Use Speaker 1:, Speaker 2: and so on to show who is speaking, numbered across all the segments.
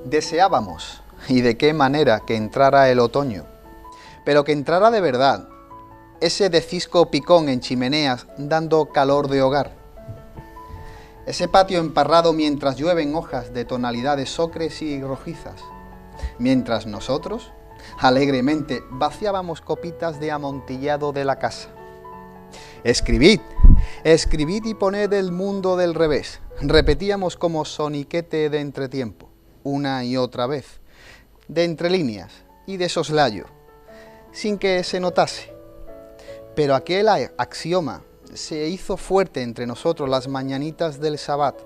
Speaker 1: Deseábamos, y de qué manera, que entrara el otoño, pero que entrara de verdad, ese de cisco picón en chimeneas dando calor de hogar, ese patio emparrado mientras llueven hojas de tonalidades ocres y rojizas, mientras nosotros, alegremente, vaciábamos copitas de amontillado de la casa. Escribid, escribid y poned el mundo del revés, repetíamos como soniquete de entretiempo, una y otra vez, de entre líneas y de soslayo, sin que se notase. Pero aquel axioma se hizo fuerte entre nosotros las mañanitas del Sabbat,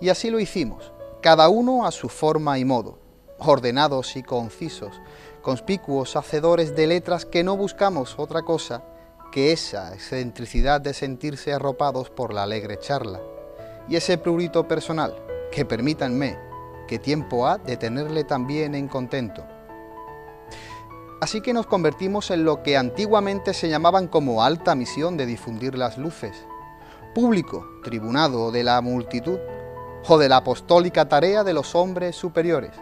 Speaker 1: y así lo hicimos, cada uno a su forma y modo, ordenados y concisos, conspicuos hacedores de letras que no buscamos otra cosa que esa excentricidad de sentirse arropados por la alegre charla, y ese prurito personal, que permítanme, que tiempo ha de tenerle también en contento. Así que nos convertimos en lo que antiguamente se llamaban como alta misión de difundir las luces, público tribunado de la multitud, o de la apostólica tarea de los hombres superiores.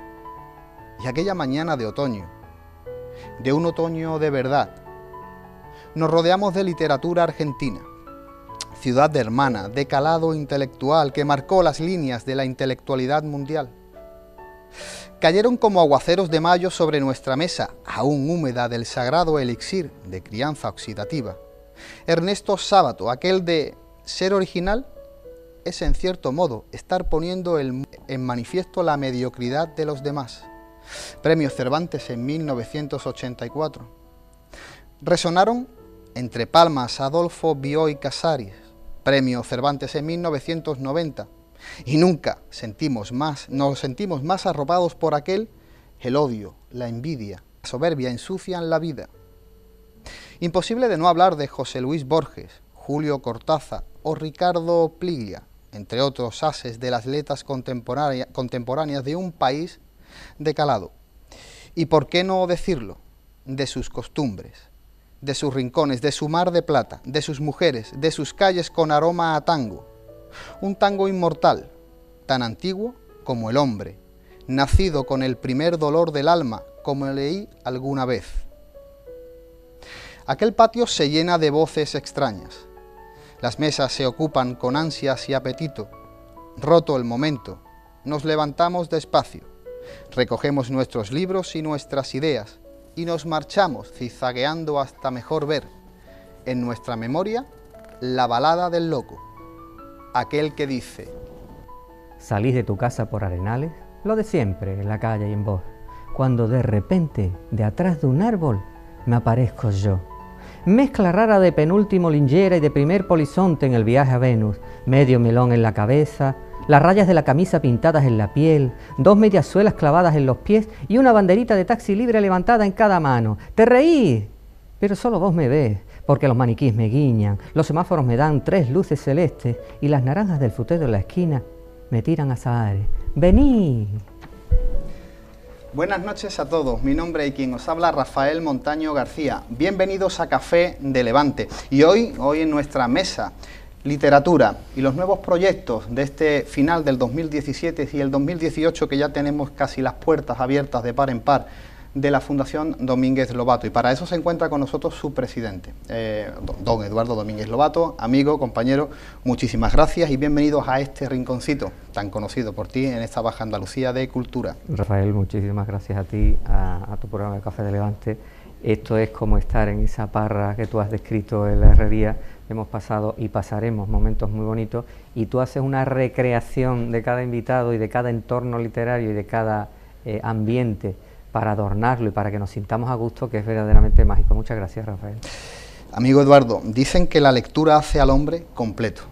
Speaker 1: Y aquella mañana de otoño, de un otoño de verdad, nos rodeamos de literatura argentina, ciudad hermana, de calado intelectual que marcó las líneas de la intelectualidad mundial. Cayeron como aguaceros de mayo sobre nuestra mesa, aún húmeda del sagrado elixir de crianza oxidativa. Ernesto Sábato, aquel de ser original, es en cierto modo estar poniendo en manifiesto la mediocridad de los demás. Premio Cervantes en 1984. Resonaron entre palmas Adolfo Bioy Casares, Premio Cervantes en 1990. Y nunca nos sentimos más arropados por aquel. El odio, la envidia, la soberbia ensucian la vida. Imposible de no hablar de José Luis Borges, Julio Cortázar o Ricardo Piglia, entre otros ases de las letras contemporáneas de un país de calado. Y por qué no decirlo, de sus costumbres, de sus rincones, de su mar de plata, de sus mujeres, de sus calles con aroma a tango. Un tango inmortal, tan antiguo como el hombre, nacido con el primer dolor del alma, como leí alguna vez. Aquel patio se llena de voces extrañas. Las mesas se ocupan con ansias y apetito. Roto el momento, nos levantamos despacio, recogemos nuestros libros y nuestras ideas y nos marchamos zigzagueando hasta mejor ver, en nuestra memoria, la balada del loco. Aquel que dice:
Speaker 2: salís de tu casa por Arenales, lo de siempre, en la calle y en voz, cuando de repente, de atrás de un árbol, me aparezco yo. Mezcla rara de penúltimo Lingera y de primer polizonte en el viaje a Venus, medio melón en la cabeza, las rayas de la camisa pintadas en la piel, dos mediasuelas clavadas en los pies y una banderita de taxi libre levantada en cada mano. ¡Te reís! Pero solo vos me ves, porque los maniquíes me guiñan, los semáforos me dan 3 luces celestes y las naranjas del frutero en la esquina me tiran azahares. ¡Vení!
Speaker 1: Buenas noches a todos, mi nombre y quien os habla, Rafael Montaño García. Bienvenidos a Café de Levante. Y hoy en nuestra mesa, literatura y los nuevos proyectos de este final del 2017 y el 2018, que ya tenemos casi las puertas abiertas de par en par, de la Fundación Domínguez Lobato, y para eso se encuentra con nosotros su presidente, don Eduardo Domínguez Lobato. Amigo, compañero, muchísimas gracias y bienvenidos a este rinconcito tan conocido por ti en esta Baja Andalucía de Cultura.
Speaker 2: Rafael, muchísimas gracias a ti, a tu programa de Café de Levante. Esto es como estar en esa parra que tú has descrito en la herrería. Hemos pasado y pasaremos momentos muy bonitos y tú haces una recreación de cada invitado y de cada entorno literario y de cada ambiente para adornarlo y para que nos sintamos a gusto, que es verdaderamente mágico. Muchas gracias, Rafael.
Speaker 1: Amigo Eduardo, dicen que la lectura hace al hombre completo,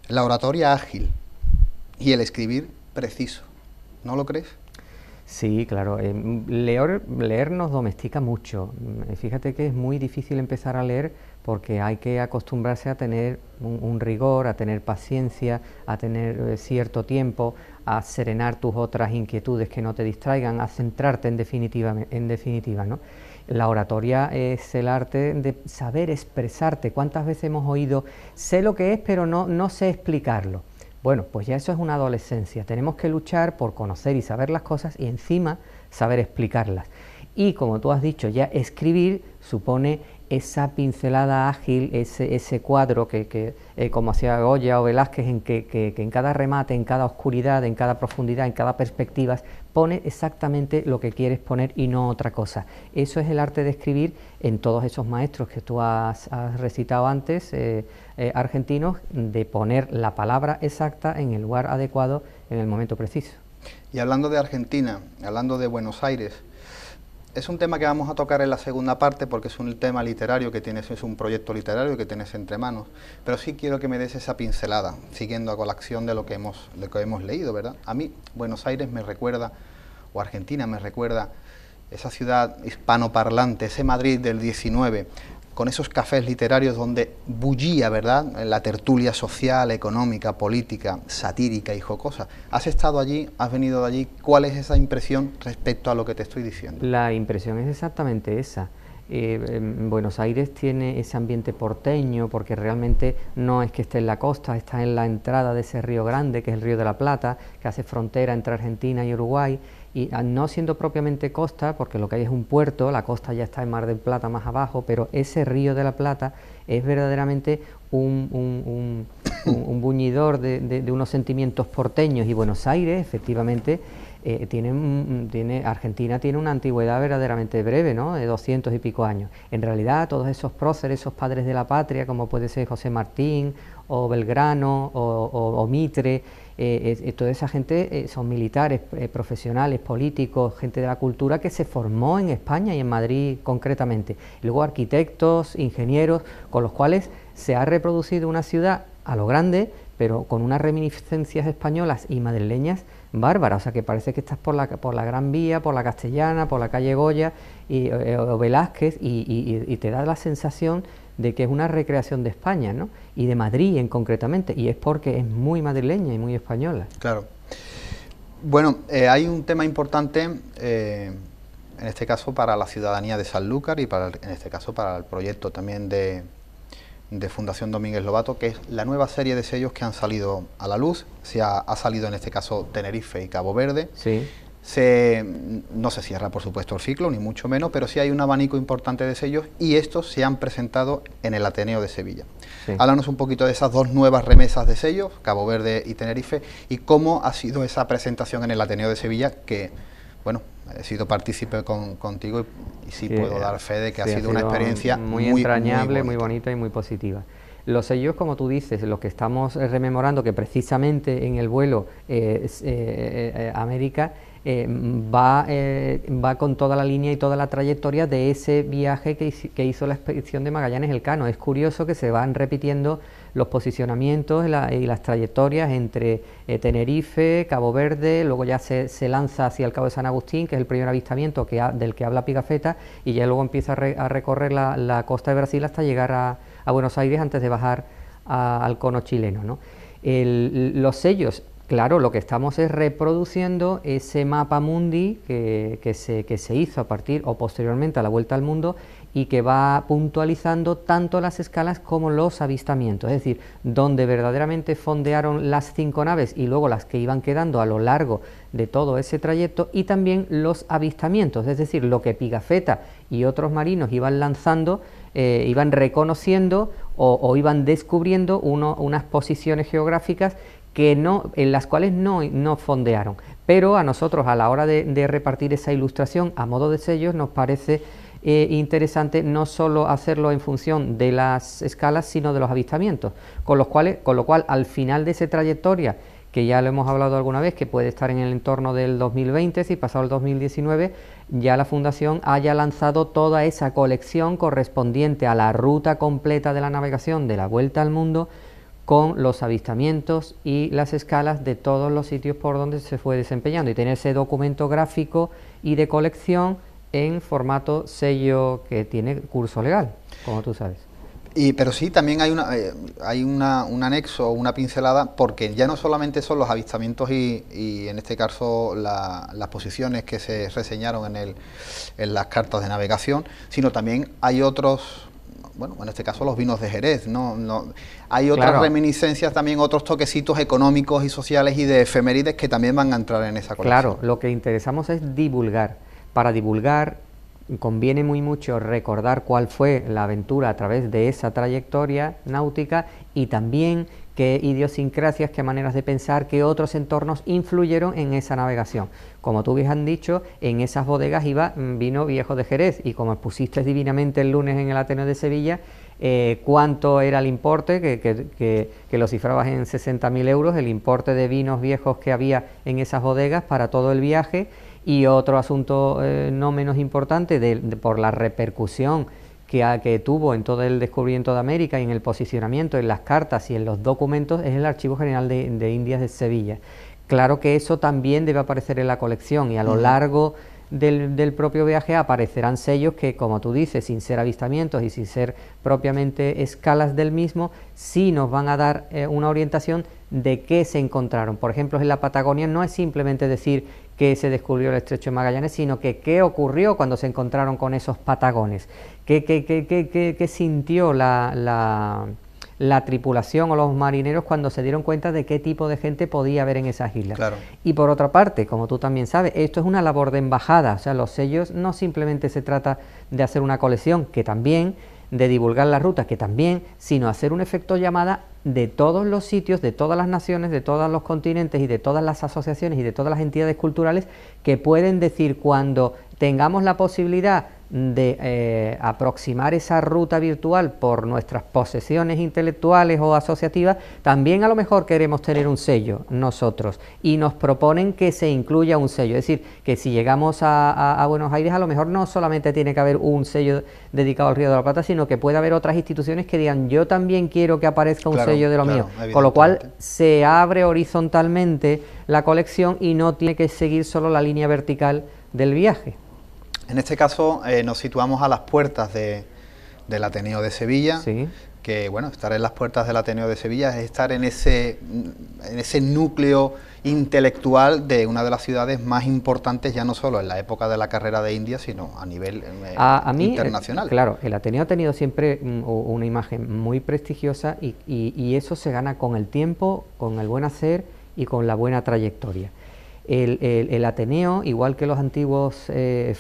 Speaker 1: la oratoria ágil y el escribir preciso. ¿No lo crees?
Speaker 2: Sí, claro. Leer nos domestica mucho. Fíjate que es muy difícil empezar a leer porque hay que acostumbrarse a tener un rigor, a tener paciencia, a tener cierto tiempo, a serenar tus otras inquietudes que no te distraigan, a centrarte en definitiva, ¿no? La oratoria es el arte de saber expresarte. ¿Cuántas veces hemos oído, sé lo que es, pero no sé explicarlo? Bueno, pues ya eso es una adolescencia. Tenemos que luchar por conocer y saber las cosas y encima saber explicarlas. Y como tú has dicho, ya escribir supone esa pincelada ágil, ese cuadro que como hacía Goya o Velázquez, en que en cada remate, en cada oscuridad, en cada profundidad, en cada perspectiva, pone exactamente lo que quieres poner y no otra cosa. Eso es el arte de escribir en todos esos maestros que tú has recitado antes, argentinos, de poner la palabra exacta en el lugar adecuado, en el momento preciso.
Speaker 1: Y hablando de Argentina, hablando de Buenos Aires, es un tema que vamos a tocar en la segunda parte porque es un tema literario que tienes, es un proyecto literario que tienes entre manos, pero sí quiero que me des esa pincelada, siguiendo a colación de lo que hemos leído, ¿verdad? A mí Buenos Aires me recuerda, o Argentina me recuerda, esa ciudad hispanoparlante, ese Madrid del 19, con esos cafés literarios donde bullía, ¿verdad?, la tertulia social, económica, política, satírica y jocosa. ¿Has estado allí? ¿Has venido de allí? ¿Cuál es esa impresión respecto a lo que te estoy diciendo?
Speaker 2: La impresión es exactamente esa. Buenos Aires tiene ese ambiente porteño porque realmente no es que esté en la costa, está en la entrada de ese río grande que es el Río de la Plata, que hace frontera entre Argentina y Uruguay, y no siendo propiamente costa, porque lo que hay es un puerto, la costa ya está en Mar del Plata más abajo, pero ese Río de la Plata es verdaderamente un buñidor de unos sentimientos porteños, y Buenos Aires efectivamente Argentina tiene una antigüedad verdaderamente breve, ¿no?, de 200 y pico años. En realidad todos esos próceres, esos padres de la patria, como puede ser José Martín o Belgrano o Mitre, toda esa gente son militares, profesionales, políticos, gente de la cultura que se formó en España y en Madrid concretamente. Y luego arquitectos, ingenieros, con los cuales se ha reproducido una ciudad a lo grande, pero con unas reminiscencias españolas y madrileñas bárbaras. O sea, que parece que estás por la Gran Vía, por la Castellana, por la calle Goya o Velázquez, y te da la sensación de que es una recreación de España, ¿no?, y de Madrid concretamente, y es porque es muy madrileña y muy española.
Speaker 1: Claro. Bueno, hay un tema importante, en este caso para la ciudadanía de Sanlúcar y en este caso para el proyecto también de Fundación Domínguez Lobato, que es la nueva serie de sellos que han salido a la luz. Ha salido en este caso Tenerife y Cabo Verde.
Speaker 2: Sí.
Speaker 1: No se cierra, por supuesto, el ciclo, ni mucho menos, pero sí hay un abanico importante de sellos y estos se han presentado en el Ateneo de Sevilla. Sí. Háblanos un poquito de esas dos nuevas remesas de sellos, Cabo Verde y Tenerife, y cómo ha sido esa presentación en el Ateneo de Sevilla, que, bueno, he sido partícipe contigo y sí puedo dar fe de que ha sido una experiencia
Speaker 2: muy entrañable, muy bonita y muy positiva. Los sellos, como tú dices, los que estamos rememorando, que precisamente en el vuelo América va con toda la línea y toda la trayectoria de ese viaje que hizo la expedición de Magallanes Elcano. Es curioso que se van repitiendo los posicionamientos y las trayectorias entre Tenerife, Cabo Verde, luego ya se lanza hacia el Cabo de San Agustín, que es el primer avistamiento del que habla Pigafetta, y ya luego empieza a recorrer la costa de Brasil hasta llegar a Buenos Aires antes de bajar al cono chileno, ¿no? Los sellos, claro, lo que estamos es reproduciendo ese mapa mundi que se hizo a partir o posteriormente a la Vuelta al Mundo y que va puntualizando tanto las escalas como los avistamientos, es decir, donde verdaderamente fondearon las 5 naves y luego las que iban quedando a lo largo de todo ese trayecto, y también los avistamientos, es decir, lo que Pigafetta y otros marinos iban lanzando, iban reconociendo o iban descubriendo unas posiciones geográficas en las cuales no fondearon, pero a nosotros a la hora de repartir esa ilustración a modo de sellos nos parece interesante no solo hacerlo en función de las escalas, sino de los avistamientos, con lo cual al final de esa trayectoria, que ya lo hemos hablado alguna vez, que puede estar en el entorno del 2020, si pasado el 2019, ya la Fundación haya lanzado toda esa colección correspondiente a la ruta completa de la navegación de la Vuelta al Mundo, con los avistamientos y las escalas de todos los sitios por donde se fue desempeñando, y tener ese documento gráfico y de colección en formato sello que tiene curso legal, como tú sabes.
Speaker 1: Pero sí, también hay un anexo, una pincelada, porque ya no solamente son los avistamientos y en este caso las posiciones que se reseñaron en las cartas de navegación, sino también hay otros bueno, en este caso los vinos de Jerez, hay otras
Speaker 2: Claro.
Speaker 1: reminiscencias también, otros toquecitos económicos y sociales y de efemérides que también van a entrar en esa colección.
Speaker 2: Claro, lo que interesamos es divulgar. Para divulgar conviene muy mucho recordar cuál fue la aventura a través de esa trayectoria náutica y también qué idiosincrasias, qué maneras de pensar, qué otros entornos influyeron en esa navegación. Como tú bien han dicho, en esas bodegas iba vino viejo de Jerez y como expusiste divinamente el lunes en el Ateneo de Sevilla, cuánto era el importe, que lo cifrabas en 60.000 euros, el importe de vinos viejos que había en esas bodegas para todo el viaje. Y otro asunto no menos importante, por la repercusión que tuvo en todo el descubrimiento de América y en el posicionamiento, en las cartas y en los documentos, es el Archivo General de Indias de Sevilla. Claro que eso también debe aparecer en la colección y a lo largo del propio viaje aparecerán sellos que, como tú dices, sin ser avistamientos y sin ser propiamente escalas del mismo, sí nos van a dar una orientación de qué se encontraron. Por ejemplo, en la Patagonia no es simplemente decir que se descubrió el Estrecho de Magallanes, sino que qué ocurrió cuando se encontraron con esos patagones, qué sintió la tripulación o los marineros cuando se dieron cuenta de qué tipo de gente podía haber en esas islas.
Speaker 1: Claro.
Speaker 2: Y por otra parte, como tú también sabes, esto es una labor de embajada, o sea, los sellos no simplemente se trata de hacer una colección, que también, de divulgar las rutas, que también, sino hacer un efecto llamada de todos los sitios, de todas las naciones, de todos los continentes y de todas las asociaciones y de todas las entidades culturales que pueden decir cuando tengamos la posibilidad de aproximar esa ruta virtual por nuestras posesiones intelectuales o asociativas, también a lo mejor queremos tener un sello nosotros y nos proponen que se incluya un sello, es decir, que si llegamos a Buenos Aires a lo mejor no solamente tiene que haber un sello dedicado al Río de la Plata, sino que puede haber otras instituciones que digan yo también quiero que aparezca un sello de lo mío, con lo cual se abre horizontalmente la colección y no tiene que seguir solo la línea vertical del viaje.
Speaker 1: En este caso nos situamos a las puertas del Ateneo de Sevilla,
Speaker 2: sí.
Speaker 1: Que bueno, estar en las puertas del Ateneo de Sevilla es estar en ese núcleo intelectual de una de las ciudades más importantes, ya no solo en la época de la carrera de India, sino a nivel internacional.
Speaker 2: Claro, el Ateneo ha tenido siempre una imagen muy prestigiosa y eso se gana con el tiempo, con el buen hacer y con la buena trayectoria. El Ateneo, igual que los antiguos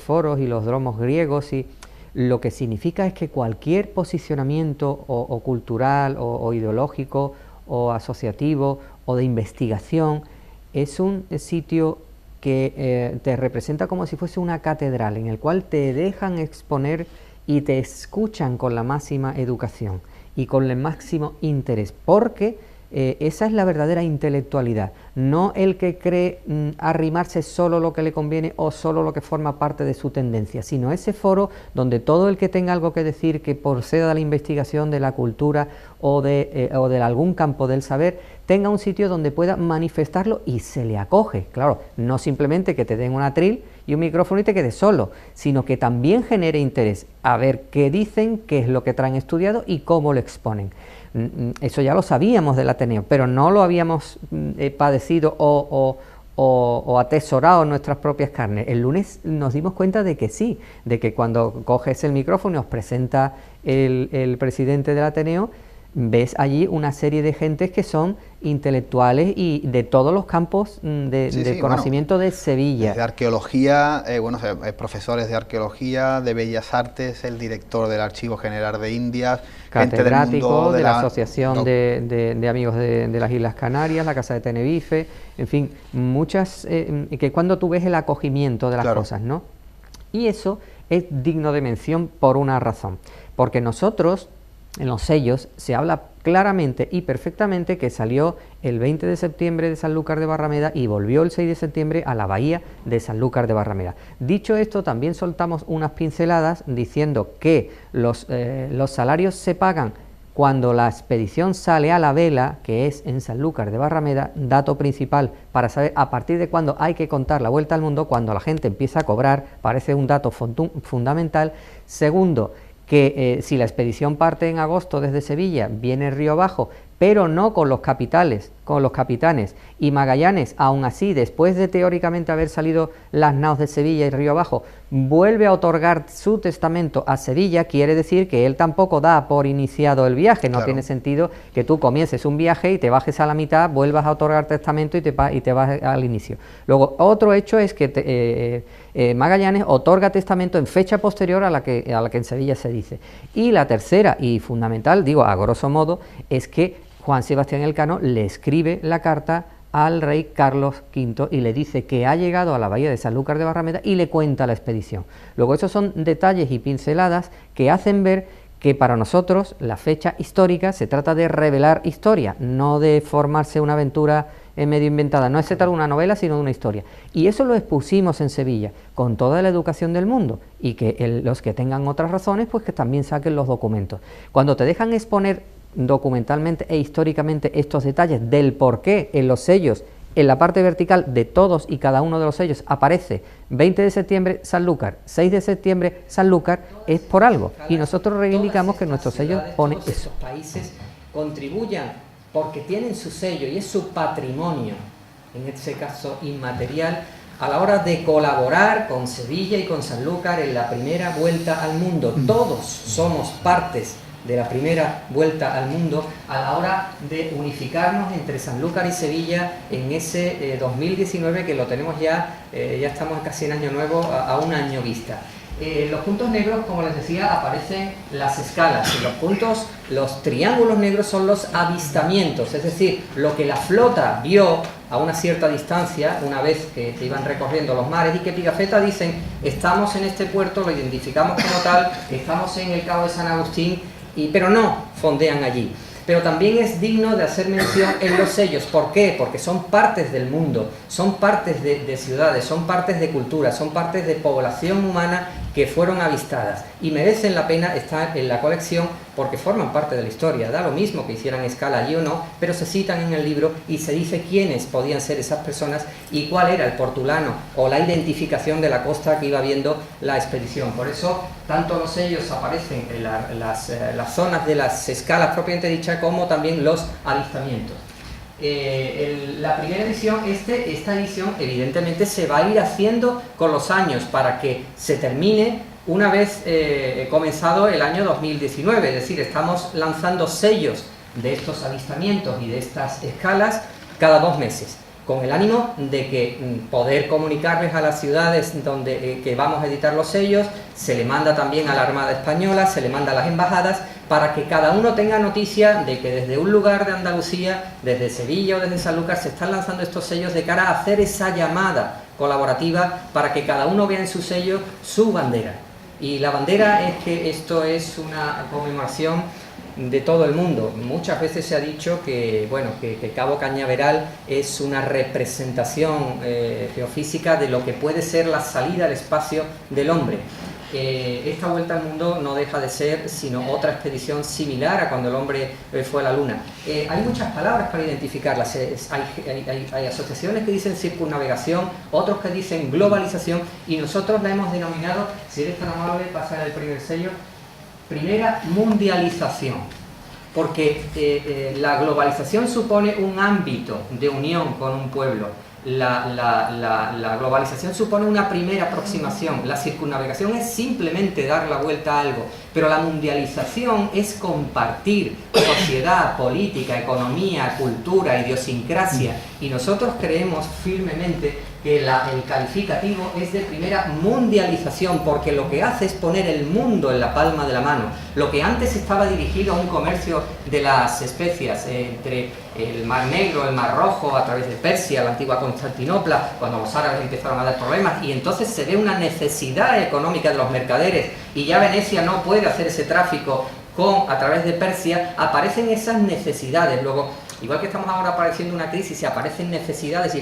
Speaker 2: foros y los dromos griegos, lo que significa es que cualquier posicionamiento o cultural o ideológico o asociativo o de investigación es un sitio que te representa como si fuese una catedral en el cual te dejan exponer y te escuchan con la máxima educación y con el máximo interés, porque esa es la verdadera intelectualidad, no el que cree arrimarse solo lo que le conviene o solo lo que forma parte de su tendencia, sino ese foro donde todo el que tenga algo que decir, que proceda de la investigación, de la cultura o de algún campo del saber, tenga un sitio donde pueda manifestarlo y se le acoge. Claro, no simplemente que te den un atril y un micrófono y te quedes solo, sino que también genere interés a ver qué dicen, qué es lo que traen estudiado y cómo lo exponen. Eso ya lo sabíamos del Ateneo, pero no lo habíamos padecido o atesorado en nuestras propias carnes. El lunes nos dimos cuenta de que sí, de que cuando coges el micrófono y os presenta el presidente del Ateneo, ves allí una serie de gentes que son intelectuales y de todos los campos de conocimiento de Sevilla.
Speaker 1: De arqueología, profesores de arqueología, de bellas artes, el director del Archivo General de Indias,
Speaker 2: catedrático de la Asociación de Amigos de las Islas Canarias, la Casa de Tenerife, en fin, muchas, que cuando tú ves el acogimiento de las cosas, ¿no? Y eso es digno de mención por una razón, porque nosotros, en los sellos, se habla claramente y perfectamente que salió el 20 de septiembre de Sanlúcar de Barrameda y volvió el 6 de septiembre a la bahía de Sanlúcar de Barrameda. Dicho esto, también soltamos unas pinceladas diciendo que los salarios se pagan cuando la expedición sale a la vela, que es en Sanlúcar de Barrameda, dato principal para saber a partir de cuándo hay que contar la vuelta al mundo, cuando la gente empieza a cobrar, parece un dato fundamental. Segundo, que si la expedición parte en agosto desde Sevilla, viene río abajo, pero no con los capitales con los capitanes, y Magallanes, aún así, después de teóricamente haber salido las naos de Sevilla y río abajo, vuelve a otorgar su testamento a Sevilla, quiere decir que él tampoco da por iniciado el viaje. No
Speaker 1: Claro.
Speaker 2: tiene sentido que tú comiences un viaje y te bajes a la mitad, vuelvas a otorgar testamento y te vas al inicio. Luego, otro hecho es que Magallanes otorga testamento en fecha posterior a la que en Sevilla se dice. Y la tercera y fundamental, digo a grosso modo, es que Juan Sebastián Elcano le escribe la carta al rey Carlos V y le dice que ha llegado a la bahía de Sanlúcar de Barrameda y le cuenta la expedición. Luego, esos son detalles y pinceladas que hacen ver que para nosotros la fecha histórica se trata de revelar historia, no de formarse una aventura medio inventada. No es tal una novela, sino una historia. Y eso lo expusimos en Sevilla, con toda la educación del mundo, y que los que tengan otras razones, pues que también saquen los documentos. Cuando te dejan exponer documentalmente e históricamente estos detalles del por qué en los sellos, en la parte vertical de todos y cada uno de los sellos aparece 20 de septiembre Sanlúcar, 6 de septiembre Sanlúcar, es por algo, y nosotros reivindicamos que nuestro sello pone eso. Esos países contribuyan porque tienen su sello y es su patrimonio, en este caso inmaterial, a la hora de colaborar con Sevilla y con Sanlúcar en la primera vuelta al mundo. Todos somos partes de la primera vuelta al mundo a la hora de unificarnos entre Sanlúcar y Sevilla en ese 2019, que lo tenemos ya estamos casi en año nuevo, a un año vista. Los puntos negros, como les decía, aparecen las escalas, y los triángulos negros son los avistamientos, es decir, lo que la flota vio a una cierta distancia una vez que iban recorriendo los mares, y que Pigafetta dicen: estamos en este puerto, lo identificamos como tal, estamos en el Cabo de San Agustín, pero no fondean allí. Pero también es digno de hacer mención en los sellos. ¿Por qué? Porque son partes del mundo, son partes de ciudades, son partes de cultura, son partes de población humana que fueron avistadas y merecen la pena estar en la colección porque forman parte de la historia. Da lo mismo que hicieran escala allí o no, pero se citan en el libro y se dice quiénes podían ser esas personas y cuál era el portulano o la identificación de la costa que iba viendo la expedición. Por eso, tanto los sellos aparecen en las zonas de las escalas propiamente dichas, como también los avistamientos. La primera edición, esta edición evidentemente se va a ir haciendo con los años para que se termine una vez comenzado el año 2019, es decir, estamos lanzando sellos de estos avistamientos y de estas escalas cada 2 meses, con el ánimo de que poder comunicarles a las ciudades donde que vamos a editar los sellos. Se le manda también a la Armada Española, se le manda a las embajadas, para que cada uno tenga noticia de que desde un lugar de Andalucía, desde Sevilla o desde Sanlúcar, se están lanzando estos sellos de cara a hacer esa llamada colaborativa para que cada uno vea en su sello su bandera. Y la bandera es que esto es una conmemoración de todo el mundo. Muchas veces se ha dicho que, bueno, que Cabo Cañaveral es una representación geofísica de lo que puede ser la salida al espacio del hombre. Esta vuelta al mundo no deja de ser sino otra expedición similar a cuando el hombre fue a la luna. Hay muchas palabras para identificarlas. Hay asociaciones que dicen circunnavegación, otros que dicen globalización, y nosotros la hemos denominado, si eres tan amable, pasar el primer sello, primera mundialización, porque la globalización supone un ámbito de unión con un pueblo. La globalización supone una primera aproximación, la circunnavegación es simplemente dar la vuelta a algo, pero la mundialización es compartir sociedad, política, economía, cultura, idiosincrasia, y nosotros creemos firmemente que el calificativo es de primera mundialización, porque lo que hace es poner el mundo en la palma de la mano. Lo que antes estaba dirigido a un comercio de las especias entre el Mar Negro, el Mar Rojo, a través de Persia, la antigua Constantinopla, cuando los árabes empezaron a dar problemas, y entonces se ve una necesidad económica de los mercaderes, y ya Venecia no puede hacer ese tráfico a través de Persia, aparecen esas necesidades. Luego, igual que estamos ahora padeciendo una crisis y aparecen necesidades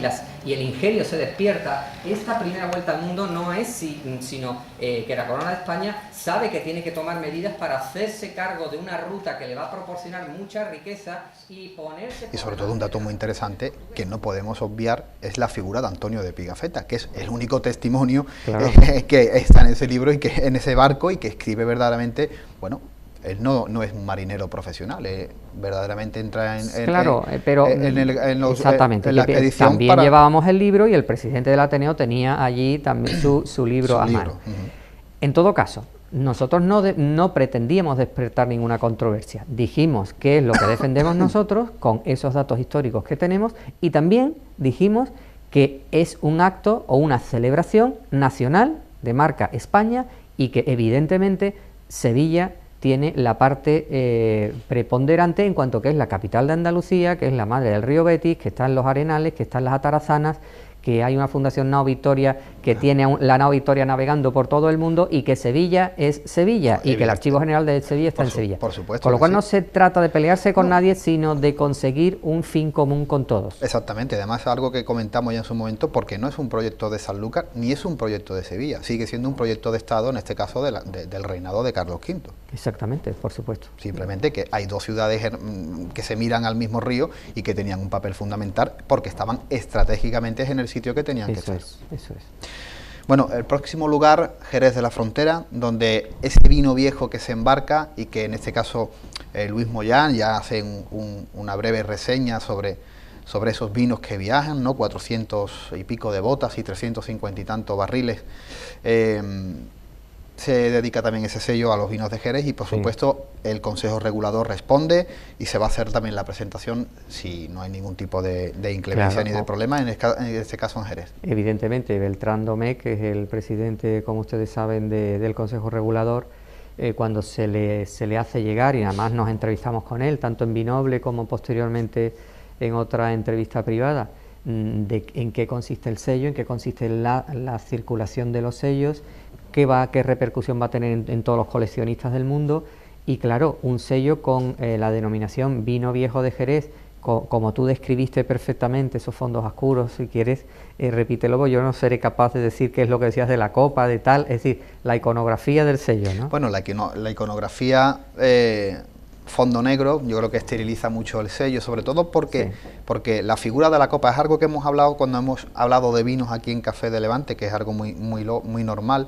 Speaker 2: y el ingenio se despierta, esta primera vuelta al mundo no es sino que la Corona de España sabe que tiene que tomar medidas para hacerse cargo de una ruta que le va a proporcionar mucha riqueza y ponerse...
Speaker 1: Y sobre todo un dato muy interesante que no podemos obviar es la figura de Antonio de Pigafetta, que es el único testimonio, claro, que está en ese libro y que en ese barco, y que escribe verdaderamente, bueno, él no es un marinero profesional, verdaderamente entra
Speaker 2: exactamente,
Speaker 1: en la expedición.
Speaker 2: También llevábamos el libro y el presidente del Ateneo tenía allí también su libro a mano. En todo caso, nosotros no pretendíamos despertar ninguna controversia. Dijimos qué es lo que defendemos nosotros con esos datos históricos que tenemos, y también dijimos que es un acto o una celebración nacional de marca España, y que evidentemente Sevilla tiene la parte preponderante en cuanto que es la capital de Andalucía, que es la madre del río Betis, que están los Arenales, que están las Atarazanas, que hay una Fundación Nao Victoria que tiene la Nao Victoria navegando por todo el mundo, y que Sevilla es Sevilla, y que el Archivo General de Sevilla está en Sevilla.
Speaker 1: Por supuesto.
Speaker 2: Con lo cual no se trata de pelearse con nadie, sino de conseguir un fin común con todos.
Speaker 1: Exactamente, además algo que comentamos ya en su momento, porque no es un proyecto de Sanlúcar ni es un proyecto de Sevilla, sigue siendo un proyecto de Estado, en este caso del reinado de Carlos V.
Speaker 2: Exactamente, por supuesto.
Speaker 1: Simplemente que hay dos ciudades que se miran al mismo río y que tenían un papel fundamental porque estaban estratégicamente en el sitio que tenían que estar.
Speaker 2: Eso es.
Speaker 1: Bueno, el próximo lugar, Jerez de la Frontera, donde ese vino viejo que se embarca, y que en este caso Luis Moyán ya hace una breve reseña sobre esos vinos que viajan, ¿no? 400 y pico de botas y 350 y tantos barriles. Se dedica también ese sello a los vinos de Jerez, y por supuesto el Consejo Regulador responde, y se va a hacer también la presentación si no hay ningún tipo de inclemencia ni de problema, en este caso en Jerez.
Speaker 2: Evidentemente, Beltrán Domecq, que es el presidente, como ustedes saben, del Consejo Regulador, cuando se le hace llegar, y además nos entrevistamos con él, tanto en Vinoble como posteriormente en otra entrevista privada, en qué consiste el sello, en qué consiste la circulación de los sellos, qué repercusión va a tener en todos los coleccionistas del mundo. Y claro, un sello con la denominación Vino Viejo de Jerez, como tú describiste perfectamente, esos fondos oscuros, si quieres, repítelo, porque yo no seré capaz de decir qué es lo que decías de la copa, de tal, es decir, la iconografía del sello, ¿no?
Speaker 1: Bueno, la iconografía, fondo negro, yo creo que esteriliza mucho el sello, sobre todo porque la figura de la copa es algo que hemos hablado cuando hemos hablado de vinos aquí en Café de Levante, que es algo muy normal.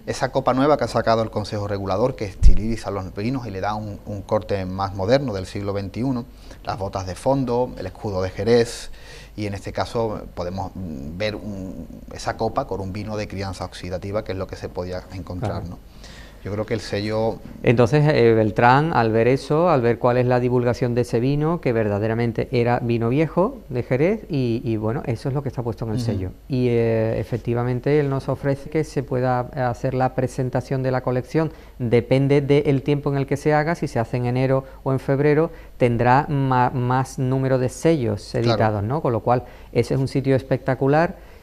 Speaker 1: Esa copa nueva que ha sacado el Consejo Regulador, que estiliza los vinos y le da un corte más moderno del siglo XXI, las botas de fondo, el escudo de Jerez, y en este caso podemos ver esa copa con un vino de crianza oxidativa, que es lo que se podía encontrar, ¿no? Yo creo que el sello...
Speaker 2: Entonces Beltrán, al ver eso, al ver cuál es la divulgación de ese vino, que verdaderamente era vino viejo de Jerez, y bueno, eso es lo que está puesto en el sello. Y efectivamente él nos ofrece que se pueda hacer la presentación de la colección, depende del tiempo en el que se haga, si se hace en enero o en febrero, tendrá más número de sellos editados, claro, ¿no? Con lo cual ese es un sitio espectacular,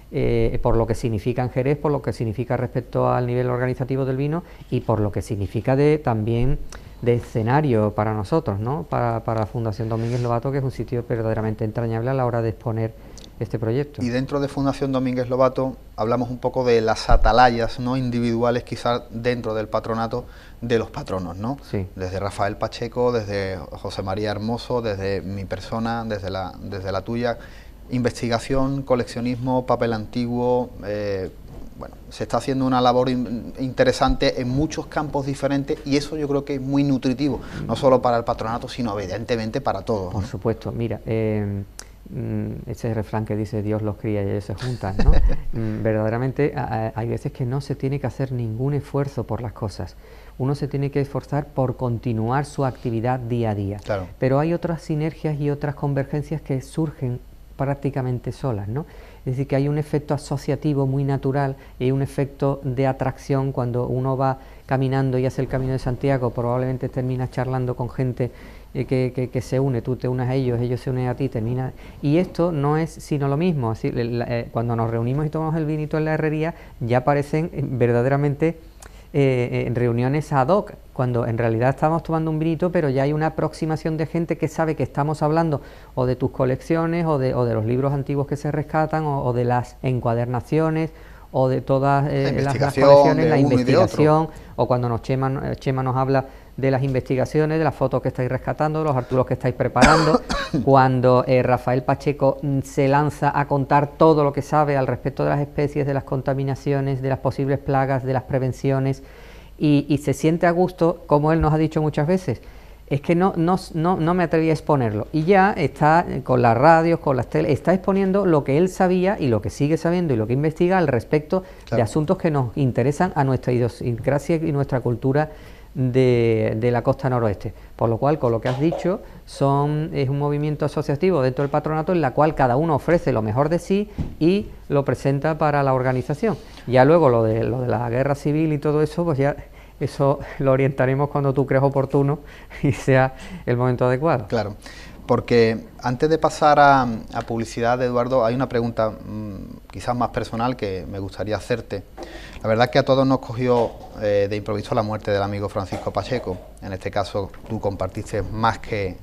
Speaker 2: por lo que significa en Jerez, por lo que significa respecto al nivel organizativo del vino, y por lo que significa también de escenario para nosotros, ¿no? Para la Fundación Domínguez Lobato, que es un sitio verdaderamente entrañable a la hora de exponer este proyecto.
Speaker 1: Y dentro de Fundación Domínguez Lobato hablamos un poco de las atalayas, ¿no?, individuales, quizás dentro del patronato de los patronos, ¿no?
Speaker 2: Sí.
Speaker 1: Desde Rafael Pacheco, desde José María Hermoso, desde mi persona, desde la tuya. Investigación, coleccionismo, papel antiguo, bueno, se está haciendo una labor interesante en muchos campos diferentes, y eso yo creo que es muy nutritivo, no solo para el patronato, sino evidentemente para todos, ¿no?
Speaker 2: Por supuesto, mira, ese refrán que dice Dios los cría y ellos se juntan, ¿no? Verdaderamente hay veces que no se tiene que hacer ningún esfuerzo por las cosas. Uno se tiene que esforzar por continuar su actividad día a día.
Speaker 1: Claro.
Speaker 2: Pero hay otras sinergias y otras convergencias que surgen prácticamente solas, ¿no? Es decir, que hay un efecto asociativo muy natural y hay un efecto de atracción cuando uno va caminando y hace el Camino de Santiago, probablemente terminas charlando con gente que se une, tú te unes a ellos, ellos se unen a ti, termina. Y esto no es sino lo mismo, así, cuando nos reunimos y tomamos el vinito en la herrería, ya parecen verdaderamente en reuniones ad hoc, cuando en realidad estamos tomando un vinito, pero ya hay una aproximación de gente que sabe que estamos hablando o de tus colecciones o de los libros antiguos que se rescatan o de las encuadernaciones o de todas las colecciones, la investigación, o cuando Chema nos habla de las investigaciones, de las fotos que estáis rescatando, de los artículos que estáis preparando, cuando Rafael Pacheco se lanza a contar todo lo que sabe al respecto de las especies, de las contaminaciones, de las posibles plagas, de las prevenciones, y se siente a gusto, como él nos ha dicho muchas veces. Es que no me atreví a exponerlo. Y ya está con las radios, con las teles, está exponiendo lo que él sabía y lo que sigue sabiendo y lo que investiga al respecto de asuntos que nos interesan a nuestra idiosincrasia y nuestra cultura de la costa noroeste. Por lo cual, con lo que has dicho, es un movimiento asociativo dentro del patronato en la cual cada uno ofrece lo mejor de sí y lo presenta para la organización. Ya luego lo de la guerra civil y todo eso, pues ya eso lo orientaremos cuando tú creas oportuno y sea el momento adecuado.
Speaker 1: Claro, porque antes de pasar a publicidad, Eduardo, hay una pregunta quizás más personal que me gustaría hacerte. La verdad es que a todos nos cogió de improviso la muerte del amigo Francisco Pacheco. En este caso tú compartiste más que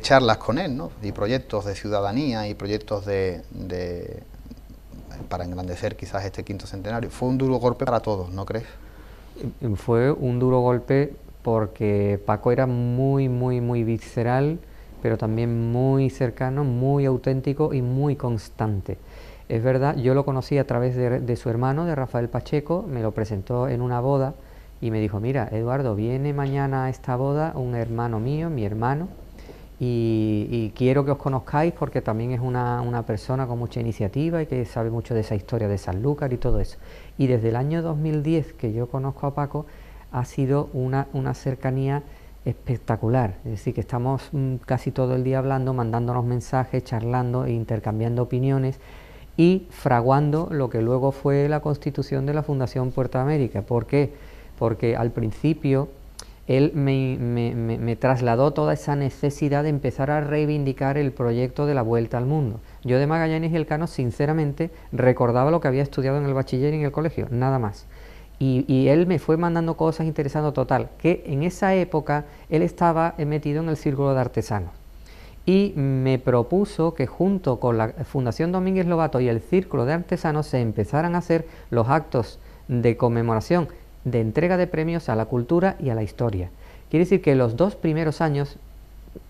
Speaker 1: charlas con él, ¿no? Y proyectos de ciudadanía y proyectos para engrandecer quizás este quinto centenario. Fue un duro golpe para todos, ¿no crees?
Speaker 2: Fue un duro golpe porque Paco era muy visceral, pero también muy cercano, muy auténtico y muy constante. Es verdad, yo lo conocí a través de su hermano, de Rafael Pacheco, me lo presentó en una boda y me dijo, mira, Eduardo, viene mañana a esta boda un hermano mío, mi hermano, y quiero que os conozcáis porque también es una persona con mucha iniciativa y que sabe mucho de esa historia de Sanlúcar y todo eso. Y desde el año 2010 que yo conozco a Paco, ha sido una cercanía espectacular. Es decir, que estamos casi todo el día hablando, mandándonos mensajes, charlando e intercambiando opiniones y fraguando lo que luego fue la constitución de la Fundación Puerto de América. ¿Por qué? Porque al principio él me trasladó toda esa necesidad de empezar a reivindicar el proyecto de la Vuelta al Mundo. Yo de Magallanes y Elcano, sinceramente, recordaba lo que había estudiado en el bachiller y en el colegio, nada más. Y él me fue mandando cosas interesando total, que en esa época él estaba metido en el Círculo de Artesanos. Y me propuso que junto con la Fundación Domínguez Lobato y el Círculo de Artesanos se empezaran a hacer los actos de conmemoración, de entrega de premios a la cultura y a la historia. Quiere decir que los dos primeros años,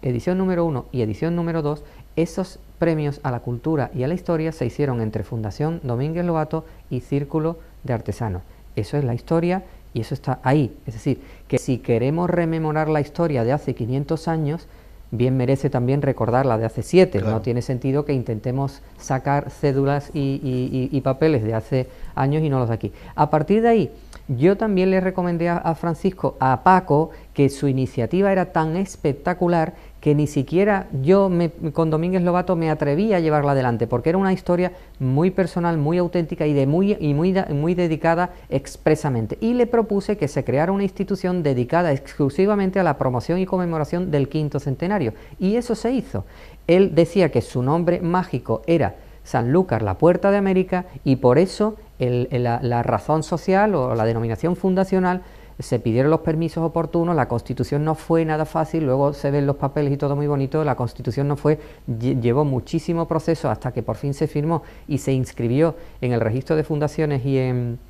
Speaker 2: edición número 1 y edición número 2, esos premios a la cultura y a la historia se hicieron entre Fundación Domínguez Lobato y Círculo de Artesanos. Eso es la historia y eso está ahí. Es decir, que si queremos rememorar la historia de hace 500 años, bien merece también recordar la de hace 7. Claro. No tiene sentido que intentemos sacar cédulas y papeles de hace años y no los de aquí. A partir de ahí, yo también le recomendé a Francisco, a Paco, que su iniciativa era tan espectacular que ni siquiera yo con Domínguez Lobato me atreví a llevarla adelante, porque era una historia muy personal, muy auténtica y muy dedicada expresamente. Y le propuse que se creara una institución dedicada exclusivamente a la promoción y conmemoración del quinto centenario. Y eso se hizo. Él decía que su nombre mágico era Sanlúcar, la Puerta de América, y por eso la razón social o la denominación fundacional se pidieron los permisos oportunos. La Constitución no fue nada fácil, luego se ven los papeles y todo muy bonito. La Constitución no fue, llevó muchísimo proceso hasta que por fin se firmó y se inscribió en el registro de fundaciones y en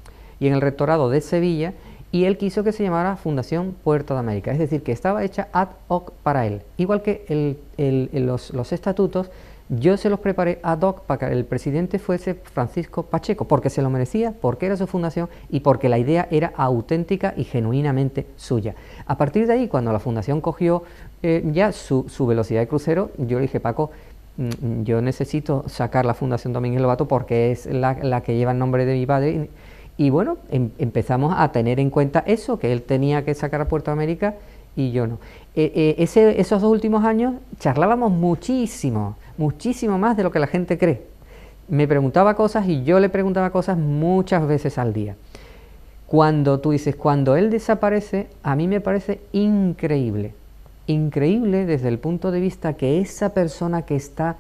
Speaker 2: el rectorado de Sevilla, y él quiso que se llamara Fundación Puerto de América, es decir, que estaba hecha ad hoc para él, igual que los estatutos. Yo se los preparé ad hoc para que el presidente fuese Francisco Pacheco, porque se lo merecía, porque era su fundación y porque la idea era auténtica y genuinamente suya. A partir de ahí, cuando la fundación cogió ya su velocidad de crucero, yo le dije, Paco, yo necesito sacar la Fundación Domínguez Lobato porque es la que lleva el nombre de mi padre. Y bueno, empezamos a tener en cuenta eso, que él tenía que sacar a Puerto América y yo no. Esos 2 últimos años charlábamos muchísimo más de lo que la gente cree. Me preguntaba cosas y yo le preguntaba cosas muchas veces al día. Cuando tú dices, cuando él desaparece, a mí me parece increíble desde el punto de vista que esa persona que está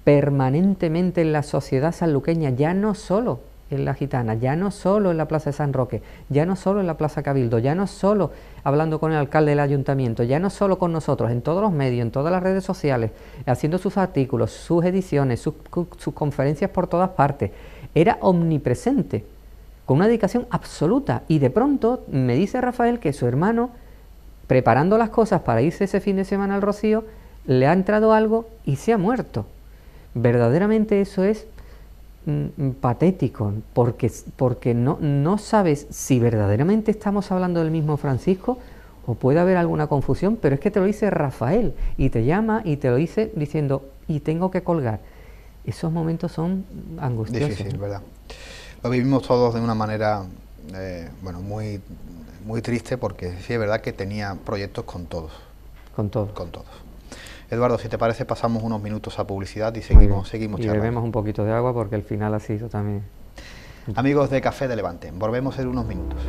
Speaker 2: permanentemente en la sociedad sanluqueña, ya no solo en la Gitana, ya no solo en la Plaza de San Roque, ya no solo en la Plaza Cabildo, ya no solo hablando con el alcalde del ayuntamiento, ya no solo con nosotros, en todos los medios, en todas las redes sociales, haciendo sus artículos, sus ediciones, sus conferencias por todas partes, era omnipresente, con una dedicación absoluta. Y de pronto me dice Rafael que su hermano, preparando las cosas para irse ese fin de semana al Rocío, le ha entrado algo y se ha muerto. Verdaderamente eso es patético, porque no sabes si verdaderamente estamos hablando del mismo Francisco o puede haber alguna confusión, pero es que te lo dice Rafael y te llama y te lo dice diciendo, y tengo que colgar. Esos momentos son angustiosos.
Speaker 1: Difícil, ¿verdad? Lo vivimos todos de una manera, bueno, muy, muy triste, porque sí es verdad que tenía proyectos con todos.
Speaker 2: Con todos.
Speaker 1: Con todos. Eduardo, si te parece, pasamos unos minutos a publicidad y seguimos charlando.
Speaker 2: Y bebemos un poquito de agua porque el final ha sido también...
Speaker 1: Amigos de Café de Levante, volvemos en unos minutos.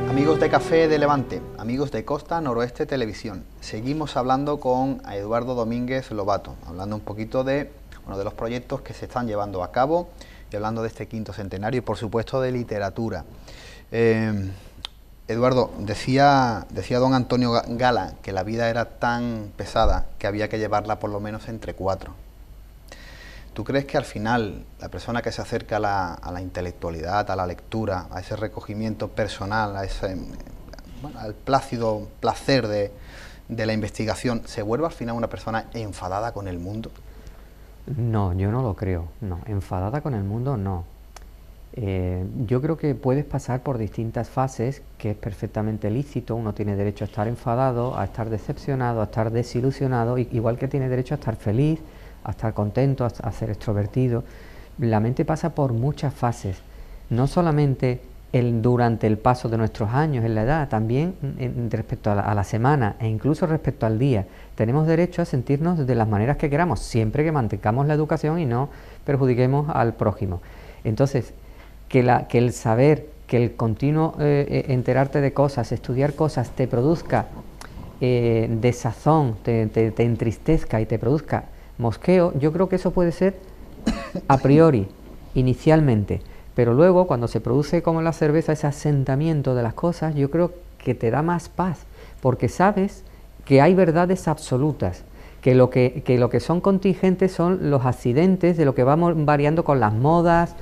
Speaker 1: Amigos de Café de Levante, amigos de Costa Noroeste Televisión, seguimos hablando con Eduardo Domínguez Lobato, hablando un poquito de los proyectos que se están llevando a cabo y hablando de este quinto centenario y por supuesto de literatura. Eduardo, decía don Antonio Gala que la vida era tan pesada que había que llevarla por lo menos entre cuatro. ¿Tú crees que al final la persona que se acerca a la intelectualidad, a la lectura, a ese recogimiento personal, al plácido placer de la investigación, se vuelve al final una persona enfadada con el mundo?
Speaker 2: No, yo no lo creo, no, enfadada con el mundo no. Yo creo que puedes pasar por distintas fases, que es perfectamente lícito, uno tiene derecho a estar enfadado, a estar decepcionado, a estar desilusionado, igual que tiene derecho a estar feliz, a estar contento, a ser extrovertido. La mente pasa por muchas fases, no solamente durante el paso de nuestros años en la edad, también respecto a la semana e incluso respecto al día. Tenemos derecho a sentirnos de las maneras que queramos, siempre que mantengamos la educación y no perjudiquemos al prójimo. Entonces, que el saber, que el continuo enterarte de cosas, estudiar cosas, te produzca desazón, te entristezca y te produzca mosqueo, yo creo que eso puede ser a priori, inicialmente, pero luego cuando se produce como la cerveza ese asentamiento de las cosas, yo creo que te da más paz, porque sabes que hay verdades absolutas, que lo que son contingentes son los accidentes de lo que vamos variando con las modas,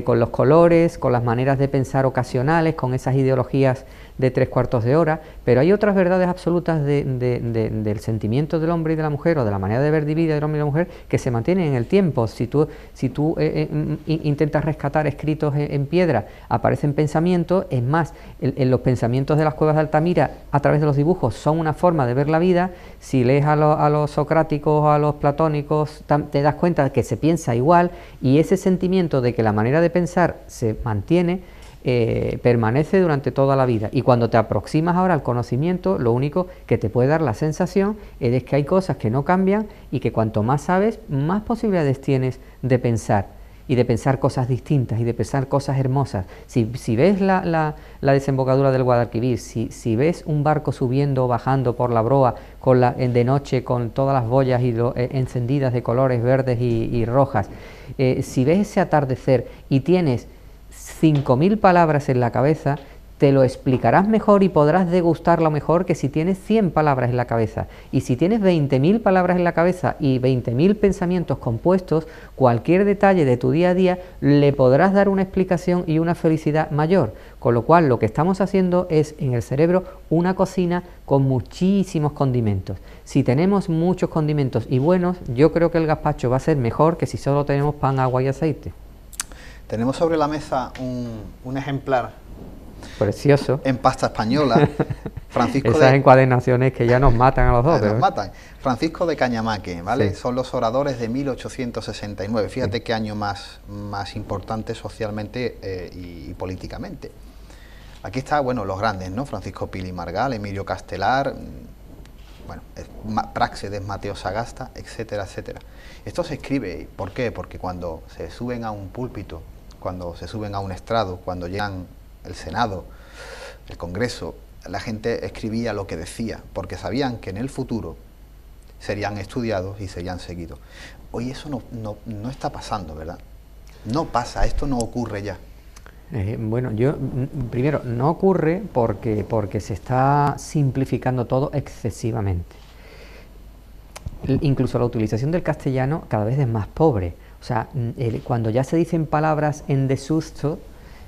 Speaker 2: con los colores, con las maneras de pensar ocasionales, con esas ideologías de 3/4 de hora, pero hay otras verdades absolutas del sentimiento del hombre y de la mujer, o de la manera de ver vida del hombre y la mujer, que se mantienen en el tiempo. Si tú intentas rescatar escritos en piedra, aparecen pensamientos, es más, en los pensamientos de las cuevas de Altamira, a través de los dibujos, son una forma de ver la vida. Si lees a los socráticos, a los platónicos, te das cuenta que se piensa igual, y ese sentimiento de que la manera de pensar se mantiene, permanece durante toda la vida, y cuando te aproximas ahora al conocimiento, lo único que te puede dar la sensación es que hay cosas que no cambian y que cuanto más sabes, más posibilidades tienes de pensar, y de pensar cosas distintas y de pensar cosas hermosas. Si ves la desembocadura del Guadalquivir, si ves un barco subiendo o bajando por la broa de noche con todas las boyas encendidas de colores verdes y rojas, si ves ese atardecer y tienes 5.000 palabras en la cabeza, te lo explicarás mejor y podrás degustarlo mejor que si tienes 100 palabras en la cabeza. Y si tienes 20.000 palabras en la cabeza y 20.000 pensamientos compuestos, cualquier detalle de tu día a día le podrás dar una explicación y una felicidad mayor. Con lo cual, lo que estamos haciendo es en el cerebro una cocina con muchísimos condimentos. Si tenemos muchos condimentos y buenos, yo creo que el gazpacho va a ser mejor que si solo tenemos pan, agua y aceite.
Speaker 1: Tenemos sobre la mesa un ejemplar
Speaker 2: precioso
Speaker 1: en pasta española.
Speaker 2: Esas encuadernaciones que ya nos matan a los dos.
Speaker 1: Nos matan. Francisco de Cañamaque, ¿vale?
Speaker 2: Sí.
Speaker 1: Son los oradores de 1869. Fíjate qué año más importante socialmente y políticamente. Aquí está, bueno, los grandes, ¿no? Francisco Pili Margal, Emilio Castelar, bueno, Práxedes, Mateo Sagasta, etcétera, etcétera. Esto se escribe, ¿por qué? Porque cuando se suben a un púlpito, cuando se suben a un estrado, cuando llegan el Senado, el Congreso, la gente escribía lo que decía, porque sabían que en el futuro serían estudiados y serían seguidos. Hoy eso no está pasando, ¿verdad? No pasa, esto no ocurre ya.
Speaker 2: Bueno, primero, no ocurre porque se está simplificando todo excesivamente. Incluso la utilización del castellano cada vez es más pobre. O sea, cuando ya se dicen palabras en desuso,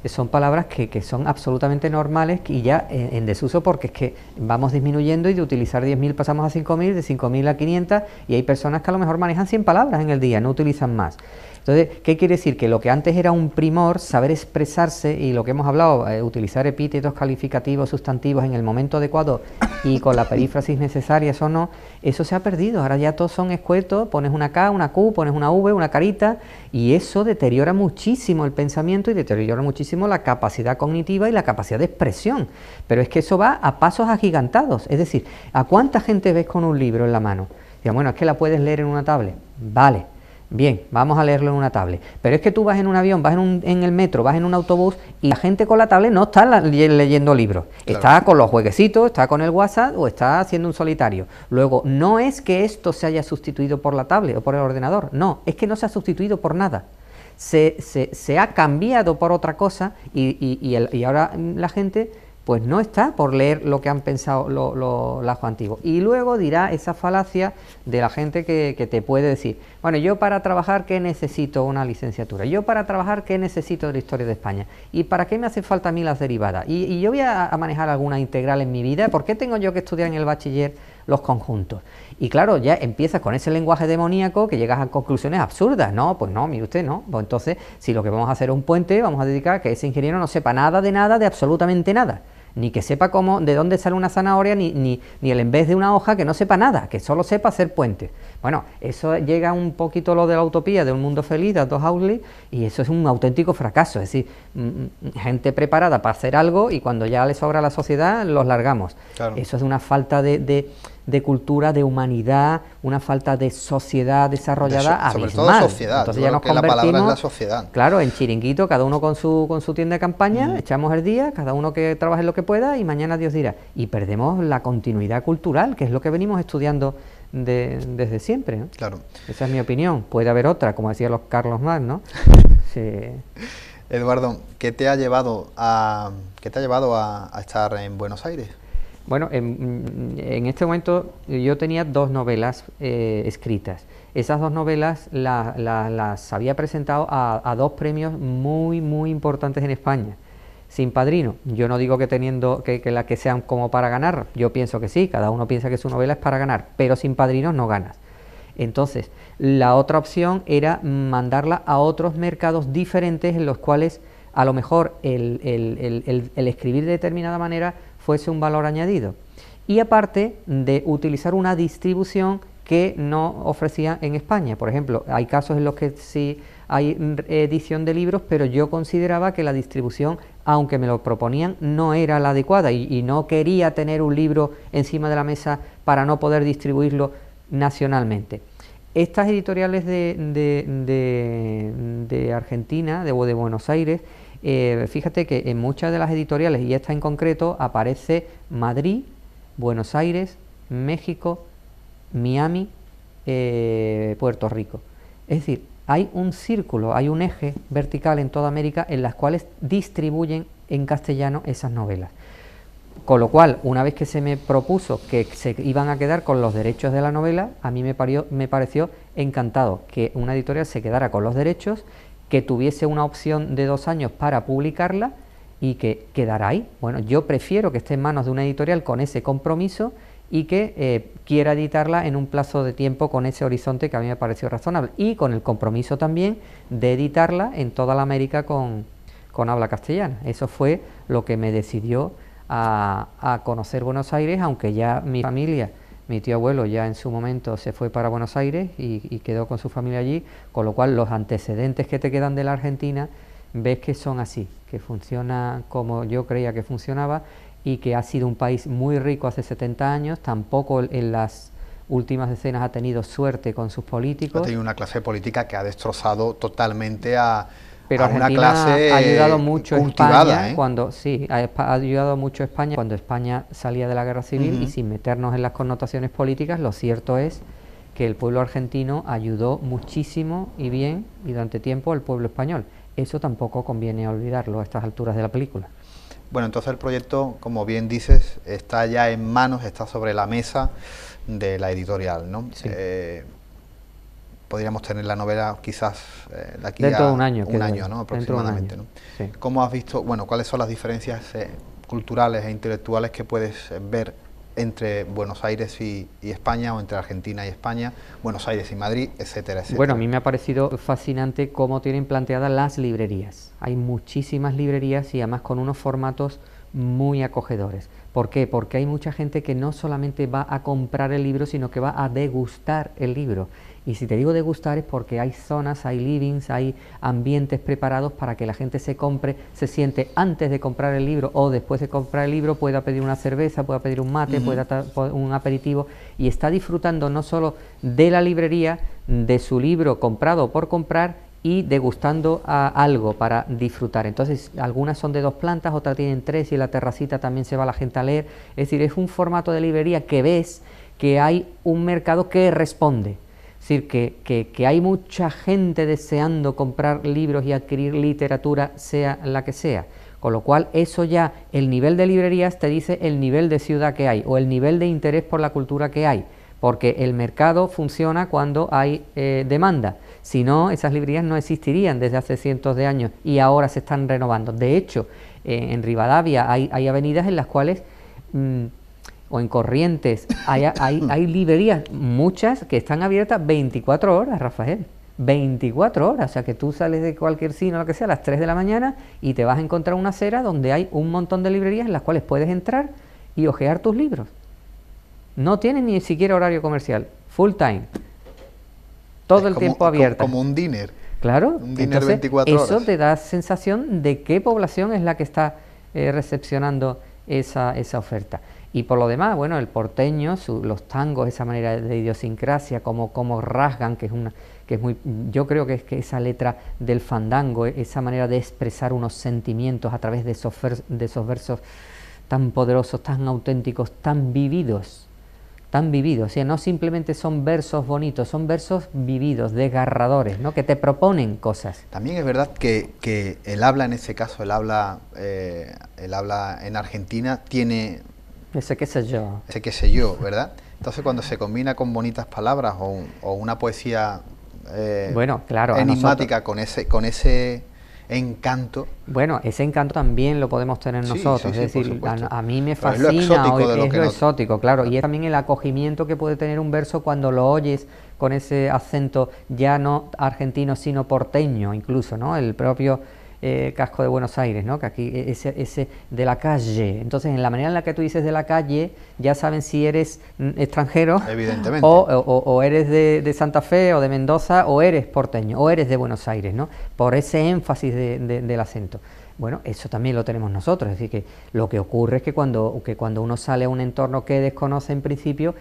Speaker 2: son palabras que son absolutamente normales y ya en desuso, porque es que vamos disminuyendo y de utilizar 10.000 pasamos a 5.000, de 5.000 a 500, y hay personas que a lo mejor manejan 100 palabras en el día, no utilizan más. Entonces, ¿qué quiere decir? Que lo que antes era un primor, saber expresarse, y lo que hemos hablado, utilizar epítetos, calificativos, sustantivos en el momento adecuado y con la perífrasis necesaria, eso no, eso se ha perdido. Ahora ya todos son escuetos, pones una K, una Q, pones una V, una carita, y eso deteriora muchísimo el pensamiento y deteriora muchísimo la capacidad cognitiva y la capacidad de expresión. Pero es que eso va a pasos agigantados. Es decir, ¿a cuánta gente ves con un libro en la mano? Digo, bueno, es que la puedes leer en una tablet. Vale. Bien, vamos a leerlo en una tablet. Pero es que tú vas en un avión, vas en el metro, vas en un autobús y la gente con la tablet no está leyendo libros. Claro. Está con los jueguecitos, está con el WhatsApp o está haciendo un solitario. Luego, no es que esto se haya sustituido por la tablet o por el ordenador. No, es que no se ha sustituido por nada. Se ha cambiado por otra cosa y ahora la gente pues no está por leer lo que han pensado los antiguos. Y luego dirá esa falacia de la gente que te puede decir, bueno, yo para trabajar, ¿qué necesito? Una licenciatura. Yo para trabajar, ¿qué necesito de la historia de España? ¿Y para qué me hace falta a mí las derivadas? ¿Y yo voy a manejar alguna integral en mi vida? ¿Por qué tengo yo que estudiar en el bachiller los conjuntos? Y claro, ya empiezas con ese lenguaje demoníaco que llegas a conclusiones absurdas. No, pues no, mire usted, no. Pues entonces, si lo que vamos a hacer es un puente, vamos a dedicar a que ese ingeniero no sepa nada, de absolutamente nada. Ni que sepa de dónde sale una zanahoria, ni el en vez de una hoja, que no sepa nada, que solo sepa hacer puentes. Bueno, eso llega un poquito lo de la utopía de un mundo feliz, de Aldous Huxley, y eso es un auténtico fracaso. Es decir, gente preparada para hacer algo y cuando ya le sobra a la sociedad, los largamos. Claro. Eso es una falta de cultura, de humanidad, una falta de sociedad desarrollada abismal.
Speaker 1: Sobre todo sociedad.
Speaker 2: Entonces ya nos convertimos,
Speaker 1: la palabra es la sociedad.
Speaker 2: Claro, en chiringuito, cada uno con su tienda de campaña, echamos el día, cada uno que trabaje lo que pueda y mañana Dios dirá. Y perdemos la continuidad cultural, que es lo que venimos estudiando desde siempre, ¿no?
Speaker 1: Claro.
Speaker 2: Esa es mi opinión. Puede haber otra, como decía Carlos Marx, ¿no? Sí.
Speaker 1: Eduardo, ¿qué te ha llevado a estar en Buenos Aires?
Speaker 2: Bueno, en este momento yo tenía 2 novelas escritas. Esas 2 novelas las había presentado a 2 premios muy, muy importantes en España. Sin Padrino, yo no digo que las que sean como para ganar, yo pienso que sí, cada uno piensa que su novela es para ganar, pero Sin Padrinos no ganas. Entonces, la otra opción era mandarla a otros mercados diferentes en los cuales a lo mejor el escribir de determinada manera fuese un valor añadido. Y aparte de utilizar una distribución que no ofrecía en España. Por ejemplo, hay casos en los que sí hay edición de libros, pero yo consideraba que la distribución, aunque me lo proponían, no era la adecuada y no quería tener un libro encima de la mesa para no poder distribuirlo nacionalmente. Estas editoriales de Argentina, de Buenos Aires, fíjate que en muchas de las editoriales, y esta en concreto, aparece Madrid, Buenos Aires, México, Miami, Puerto Rico. Es decir, hay un círculo, hay un eje vertical en toda América en las cuales distribuyen en castellano esas novelas. Con lo cual, una vez que se me propuso que se iban a quedar con los derechos de la novela, a mí me pareció encantado que una editorial se quedara con los derechos, que tuviese una opción de 2 años para publicarla y que quedara ahí. Bueno, yo prefiero que esté en manos de una editorial con ese compromiso y que quiera editarla en un plazo de tiempo con ese horizonte que a mí me pareció razonable y con el compromiso también de editarla en toda la América con habla castellana. Eso fue lo que me decidió a conocer Buenos Aires, aunque ya mi familia, mi tío abuelo ya en su momento se fue para Buenos Aires y quedó con su familia allí, con lo cual los antecedentes que te quedan de la Argentina ves que son así, que funciona como yo creía que funcionaba y que ha sido un país muy rico hace 70 años, tampoco en las últimas decenas ha tenido suerte con sus políticos.
Speaker 1: Ha tenido una clase política que ha destrozado totalmente
Speaker 2: pero
Speaker 1: a
Speaker 2: Argentina
Speaker 1: una clase
Speaker 2: ha ayudado mucho
Speaker 1: cultivada,
Speaker 2: España, ha ayudado mucho España cuando España salía de la guerra civil y sin meternos en las connotaciones políticas, lo cierto es que el pueblo argentino ayudó muchísimo y bien y durante tiempo al pueblo español. Eso tampoco conviene olvidarlo a estas alturas de la película.
Speaker 1: Bueno, entonces el proyecto, como bien dices, está ya en manos, está sobre la mesa de la editorial, ¿no?
Speaker 2: Sí.
Speaker 1: Podríamos tener la novela quizás de aquí
Speaker 2: dentro
Speaker 1: a
Speaker 2: de un año,
Speaker 1: ¿no? Aproximadamente, ¿no?
Speaker 2: Sí.
Speaker 1: ¿Cómo has visto, bueno, cuáles son las diferencias culturales e intelectuales que puedes ver entre Buenos Aires y España, o entre Argentina y España, Buenos Aires y Madrid, etcétera, etcétera?
Speaker 2: Bueno, a mí me ha parecido fascinante cómo tienen planteadas las librerías. Hay muchísimas librerías y además con unos formatos muy acogedores. ¿Por qué? Porque hay mucha gente que no solamente va a comprar el libro, sino que va a degustar el libro. Y si te digo degustar es porque hay zonas, hay livings, hay ambientes preparados para que la gente se compre, se siente antes de comprar el libro o después de comprar el libro, pueda pedir una cerveza, pueda pedir un mate, pueda un aperitivo, y está disfrutando no solo de la librería, de su libro comprado por comprar, y degustando algo para disfrutar. Entonces, algunas son de 2 plantas, otras tienen 3 y en la terracita también se va la gente a leer. Es decir, es un formato de librería que ves que hay un mercado que responde. Es decir, que hay mucha gente deseando comprar libros y adquirir literatura, sea la que sea. Con lo cual, eso ya, el nivel de librerías te dice el nivel de ciudad que hay o el nivel de interés por la cultura que hay. Porque el mercado funciona cuando hay demanda. Si no, esas librerías no existirían desde hace cientos de años y ahora se están renovando. De hecho, en Rivadavia hay avenidas en las cuales, o en Corrientes, hay librerías, muchas que están abiertas 24 horas, Rafael. 24 horas, o sea que tú sales de cualquier cine o lo que sea a las 3 de la mañana y te vas a encontrar una acera donde hay un montón de librerías en las cuales puedes entrar y hojear tus libros. No tienen ni siquiera horario comercial, full time. Todo el tiempo abierto.
Speaker 1: Como un diner.
Speaker 2: Claro,
Speaker 1: un diner
Speaker 2: entonces
Speaker 1: 24 horas.
Speaker 2: Eso te da sensación de qué población es la que está recepcionando esa oferta. Y por lo demás, bueno, el porteño, los tangos, esa manera de idiosincrasia, como rasgan, que es muy, yo creo que es que esa letra del fandango, esa manera de expresar unos sentimientos a través de esos versos tan poderosos, tan auténticos, tan vividos, o sea, no simplemente son versos bonitos, son versos vividos, desgarradores, ¿no? Que te proponen cosas.
Speaker 1: También es verdad que el habla, en ese caso, el habla en Argentina tiene
Speaker 2: ese qué sé yo,
Speaker 1: ¿verdad? Entonces, cuando se combina con bonitas palabras o una poesía
Speaker 2: bueno, claro,
Speaker 1: enigmática con ese encanto.
Speaker 2: Bueno, ese encanto también lo podemos tener nosotros,
Speaker 1: sí,
Speaker 2: es decir, a mí me fascina,
Speaker 1: es lo
Speaker 2: exótico, claro, y es también el acogimiento que puede tener un verso cuando lo oyes con ese acento ya no argentino, sino porteño incluso, ¿no? El propio casco de Buenos Aires, ¿no? Que aquí ese de la calle. Entonces, en la manera en la que tú dices de la calle, ya saben si eres extranjero,
Speaker 1: evidentemente,
Speaker 2: o eres de Santa Fe o de Mendoza, o eres porteño, o eres de Buenos Aires, ¿no? Por ese énfasis del acento. Bueno, eso también lo tenemos nosotros, es decir, que lo que ocurre es que cuando uno sale a un entorno que desconoce en principio,